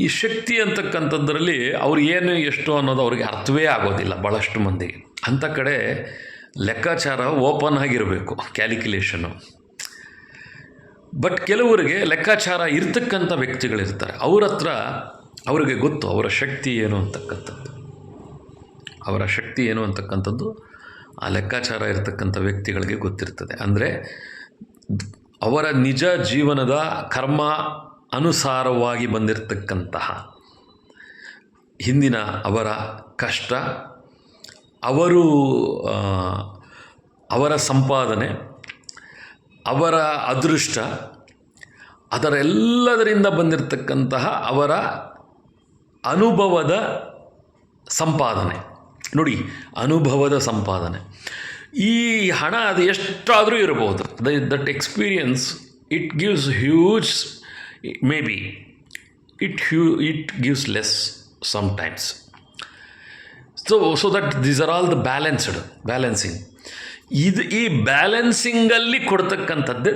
ಈ ಶಕ್ತಿ ಅಂತಕ್ಕಂಥದ್ರಲ್ಲಿ ಅವ್ರು ಏನು ಎಷ್ಟು ಅನ್ನೋದು ಅವ್ರಿಗೆ ಅರ್ಥವೇ ಆಗೋದಿಲ್ಲ ಭಾಳಷ್ಟು ಮಂದಿಗೆ. ಅಂಥ ಕಡೆ ಲೆಕ್ಕಾಚಾರ ಓಪನ್ ಆಗಿರಬೇಕು, ಕ್ಯಾಲ್ಕ್ಯುಲೇಷನು. ಬಟ್ ಕೆಲವರಿಗೆ ಲೆಕ್ಕಾಚಾರ ಇರ್ತಕ್ಕಂಥ ವ್ಯಕ್ತಿಗಳಿರ್ತಾರೆ, ಅವ್ರಿಗೆ ಗೊತ್ತು ಅವರ ಶಕ್ತಿ ಏನು ಅಂತಕ್ಕಂಥದ್ದು ಆ ಲೆಕ್ಕಾಚಾರ ಇರತಕ್ಕಂಥ ವ್ಯಕ್ತಿಗಳಿಗೆ ಗೊತ್ತಿರ್ತದೆ. ಅಂದರೆ ಅವರ ನಿಜ ಜೀವನದ ಕರ್ಮ ಅನುಸಾರವಾಗಿ ಬಂದಿರತಕ್ಕಂತಹ ಹಿಂದಿನ ಅವರ ಕಷ್ಟ, ಅವರ ಸಂಪಾದನೆ, ಅವರ ಅದೃಷ್ಟ, ಅದರೆಲ್ಲದರಿಂದ ಬಂದಿರತಕ್ಕಂತಹ ಅವರ ಅನುಭವದ ಸಂಪಾದನೆ. ನೋಡಿ, ಅನುಭವದ ಸಂಪಾದನೆ. ಈ ಹಣ ಅದು ಎಷ್ಟಾದರೂ ಇರಬಹುದು. That experience it gives huge, may be it gives less sometimes. So that these are all the balancing. ಈ ಬ್ಯಾಲೆನ್ಸಿಂಗಲ್ಲಿ ಕೊಡ್ತಕ್ಕಂಥದ್ದೇ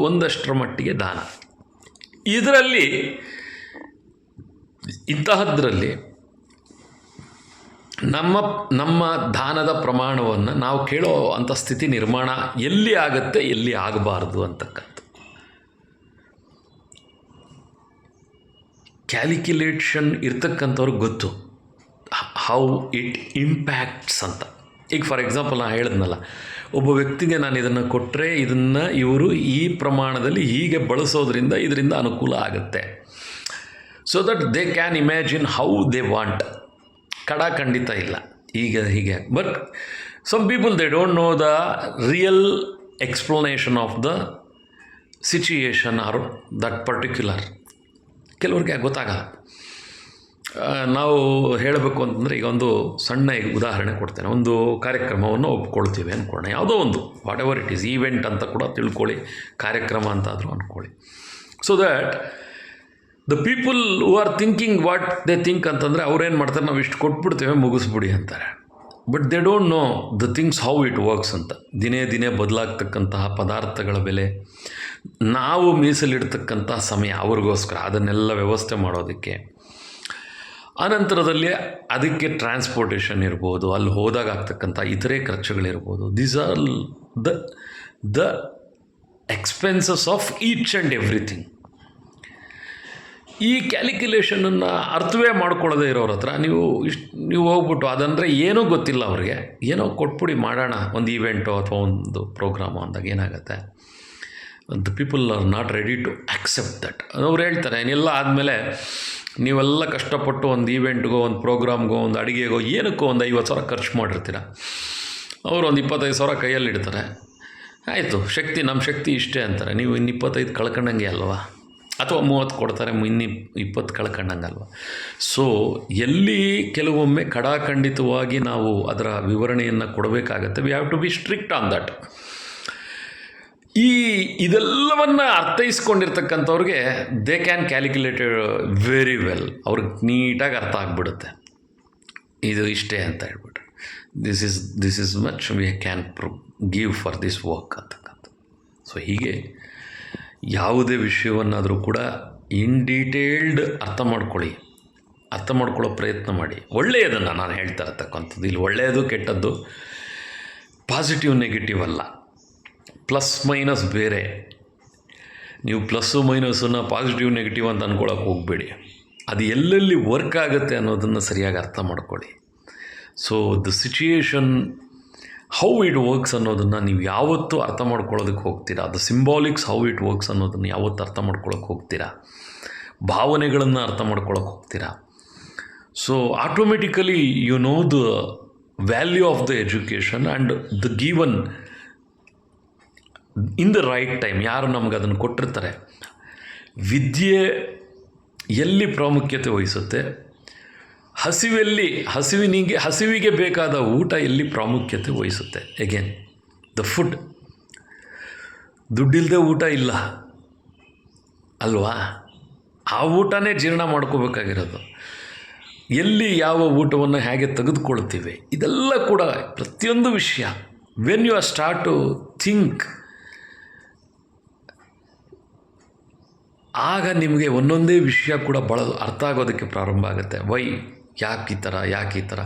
ಒಂದಷ್ಟರ ಮಟ್ಟಿಗೆ ದಾನ. ಇಂತಹದ್ರಲ್ಲಿ ನಮ್ಮ ದಾನದ ಪ್ರಮಾಣವನ್ನು ನಾವು ಕೇಳೋ ಅಂಥ ಸ್ಥಿತಿ ನಿರ್ಮಾಣ ಎಲ್ಲಿ ಆಗುತ್ತೆ, ಎಲ್ಲಿ ಆಗಬಾರ್ದು ಅಂತಕ್ಕಂಥ ಕ್ಯಾಲ್ಕ್ಯುಲೇಷನ್ ಇರ್ತಕ್ಕಂಥವ್ರಿಗೆ ಗೊತ್ತು ಹೌ ಇಟ್ ಇಂಪ್ಯಾಕ್ಟ್ಸ್ ಅಂತ. ಈಗ ಫಾರ್ ಎಕ್ಸಾಂಪಲ್ ನಾನು ಹೇಳಿದ್ನಲ್ಲ, ಒಬ್ಬ ವ್ಯಕ್ತಿಗೆ ನಾನು ಇದನ್ನು ಕೊಟ್ಟರೆ ಇದನ್ನು ಇವರು ಈ ಪ್ರಮಾಣದಲ್ಲಿ ಹೀಗೆ ಬಳಸೋದ್ರಿಂದ ಇದರಿಂದ ಅನುಕೂಲ ಆಗುತ್ತೆ. So that they can imagine how they want. ಖಂಡಿತ ಇಲ್ಲ ಹೀಗೆ. But some people they don't know the real explanation of the situation or that particular. ಕೆಲವ್ರಿಗೆ ಗೊತ್ತಾಗಲ್ಲ. ನಾವು ಹೇಳಬೇಕು ಅಂತಂದರೆ ಈಗ ಒಂದು ಸಣ್ಣ ಉದಾಹರಣೆ ಕೊಡ್ತೇನೆ. ಒಂದು ಕಾರ್ಯಕ್ರಮವನ್ನು ಒಪ್ಕೊಳ್ತೀವಿ ಅಂದ್ಕೊಳ್ಳೋಣ, ಯಾವುದೋ ಒಂದು what ever it is, event ಅಂತ ಕೂಡ ತಿಳ್ಕೊಳ್ಳಿ, ಕಾರ್ಯಕ್ರಮ ಅಂತಾದರೂ ಅಂದ್ಕೊಳ್ಳಿ. So that the people who R thinking what they think ಅಂತಂದರೆ ಅವ್ರೇನು ಮಾಡ್ತಾರೆ, ನಾವು ಇಷ್ಟು ಕೊಟ್ಬಿಡ್ತೇವೆ ಮುಗಿಸ್ಬಿಡಿ ಅಂತಾರೆ. But they don't know the things how it works ಅಂತ. ದಿನೇ ಬದಲಾಗ್ತಕ್ಕಂತಹ ಪದಾರ್ಥಗಳ ಬೆಲೆ, ನಾವು ಮೀಸಲಿಡ್ತಕ್ಕಂಥ ಸಮಯ ಅವ್ರಿಗೋಸ್ಕರ ಅದನ್ನೆಲ್ಲ ವ್ಯವಸ್ಥೆ ಮಾಡೋದಕ್ಕೆ, ಆನಂತರದಲ್ಲಿ ಅದಕ್ಕೆ ಟ್ರಾನ್ಸ್ಪೋರ್ಟೇಷನ್ ಇರ್ಬೋದು, ಅಲ್ಲಿ ಹೋದಾಗ ಆಗ್ತಕ್ಕಂಥ ಇತರೆ ಖರ್ಚುಗಳಿರ್ಬೋದು. These are the expenses of each and everything. ಈ ಕ್ಯಾಲ್ಕುಲೇಷನನ್ನು ಅರ್ಥವೇ ಮಾಡ್ಕೊಳ್ಳೋದೇ ಇರೋರ ಹತ್ರ ನೀವು ಹೋಗ್ಬಿಟ್ಟು ಅದಂದರೆ ಏನೂ ಗೊತ್ತಿಲ್ಲ ಅವ್ರಿಗೆ, ಏನೋ ಕೊಟ್ಬಿಡಿ ಮಾಡೋಣ ಒಂದು ಈವೆಂಟು ಅಥವಾ ಒಂದು ಪ್ರೋಗ್ರಾಮು ಅಂದಾಗ ಏನಾಗುತ್ತೆ, the people are not ready to accept that. ಅವ್ರು ಹೇಳ್ತಾರೆ ಏನೆಲ್ಲ ಆದಮೇಲೆ ನೀವೆಲ್ಲ ಕಷ್ಟಪಟ್ಟು ಒಂದು ಈವೆಂಟ್ಗೋ, ಒಂದು ಪ್ರೋಗ್ರಾಮ್ಗೋ, ಒಂದು ಅಡುಗೆಗೋ, ಏನಕ್ಕೋ ಒಂದು 50,000 ಖರ್ಚು ಮಾಡಿರ್ತೀರ. ಅವರು ಒಂದು 25,000 ಕೈಯಲ್ಲಿಡ್ತಾರೆ. ಆಯಿತು, ನಮ್ಮ ಶಕ್ತಿ ಇಷ್ಟೇ ಅಂತಾರೆ. ನೀವು ಇನ್ನು 25 ಕಳ್ಕೊಂಡಂಗೆ ಅಲ್ವಾ, ಅಥವಾ 30 ಕೊಡ್ತಾರೆ, ಇನ್ನು 20 ಕಳ್ಕೊಂಡಂಗೆ ಅಲ್ವಾ. ಸೊ ಎಲ್ಲಿ ಕೆಲವೊಮ್ಮೆ ಖಂಡಿತವಾಗಿ ನಾವು ಅದರ ವಿವರಣೆಯನ್ನು ಕೊಡಬೇಕಾಗತ್ತೆ. We have to be strict on that. ಇದೆಲ್ಲವನ್ನು ಅರ್ಥೈಸ್ಕೊಂಡಿರ್ತಕ್ಕಂಥವ್ರಿಗೆ they can calculate very well. ಅವ್ರಿಗೆ ನೀಟಾಗಿ ಅರ್ಥ ಆಗಿಬಿಡುತ್ತೆ ಇದು ಇಷ್ಟೇ ಅಂತ ಹೇಳ್ಬಿಟ್ಟು. This is much we can give for this work ಅಂತಕ್ಕಂಥ. ಸೊ ಹೀಗೆ ಯಾವುದೇ ವಿಷಯವನ್ನಾದರೂ ಕೂಡ ಇನ್ ಡೀಟೇಲ್ಡ್ ಅರ್ಥ ಮಾಡ್ಕೊಳ್ಳೋ ಪ್ರಯತ್ನ ಮಾಡಿ. ಒಳ್ಳೆಯದನ್ನು ನಾನು ಹೇಳ್ತಾ ಇರ್ತಕ್ಕಂಥದ್ದು ಇಲ್ಲಿ ಒಳ್ಳೆಯದು ಕೆಟ್ಟದ್ದು, ಪಾಸಿಟಿವ್ ನೆಗೆಟಿವ್ ಅಲ್ಲ, ಪ್ಲಸ್ ಮೈನಸ್ ಬೇರೆ. ನೀವು ಪ್ಲಸ್ಸು ಮೈನಸನ್ನು ಪಾಸಿಟಿವ್ ನೆಗೆಟಿವ್ ಅಂತ ಅಂದ್ಕೊಳ್ಳೋಕೆ ಹೋಗಬೇಡಿ. ಅದು ಎಲ್ಲೆಲ್ಲಿ ವರ್ಕ್ ಆಗುತ್ತೆ ಅನ್ನೋದನ್ನು ಸರಿಯಾಗಿ ಅರ್ಥ ಮಾಡ್ಕೊಳ್ಳಿ. So the situation how it works ಅನ್ನೋದನ್ನು ನೀವು ಯಾವತ್ತೂ ಅರ್ಥ ಮಾಡ್ಕೊಳ್ಳೋದಕ್ಕೆ ಹೋಗ್ತೀರಾ. The symbolics how it works ಅನ್ನೋದನ್ನು ಯಾವತ್ತೂ ಅರ್ಥ ಮಾಡ್ಕೊಳ್ಳೋಕೆ ಹೋಗ್ತೀರಾ, ಭಾವನೆಗಳನ್ನು ಅರ್ಥ ಮಾಡ್ಕೊಳ್ಳೋಕೆ ಹೋಗ್ತೀರಾ. So automatically you know the value of the education and the given in the right time. ಯಾರು ನಮ್ಗೆ ಅದನ್ನು ಕೊಟ್ಟಿರ್ತಾರೆ, ವಿದ್ಯೆ ಎಲ್ಲಿ ಪ್ರಾಮುಖ್ಯತೆ ವಹಿಸುತ್ತೆ, ಹಸಿವಿಗೆ ಬೇಕಾದ ಊಟ ಎಲ್ಲಿ ಪ್ರಾಮುಖ್ಯತೆ ವಹಿಸುತ್ತೆ. Again the food. ದುಡ್ಡಿಲ್ಲದೆ ಊಟ ಇಲ್ಲ ಅಲ್ವಾ, ಆ ಊಟನೇ ಜೀರ್ಣ ಮಾಡ್ಕೋಬೇಕಾಗಿರೋದು. ಎಲ್ಲಿ ಯಾವ ಊಟವನ್ನು ಹೇಗೆ ತೆಗೆದುಕೊಳ್ತೀವಿ, ಇದೆಲ್ಲ ಕೂಡ ಪ್ರತಿಯೊಂದು ವಿಷಯ when you are start to think, ಆಗ ನಿಮಗೆ ಒಂದೊಂದೇ ವಿಷಯ ಕೂಡ ಭಾಳ ಅರ್ಥ ಆಗೋದಕ್ಕೆ ಪ್ರಾರಂಭ ಆಗುತ್ತೆ. ಯಾಕೆ ಈ ಥರ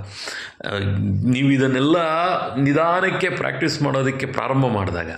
ನೀವು ಇದನ್ನೆಲ್ಲ ನಿಧಾನಕ್ಕೆ ಪ್ರಾಕ್ಟೀಸ್ ಮಾಡೋದಕ್ಕೆ ಪ್ರಾರಂಭ ಮಾಡಿದಾಗ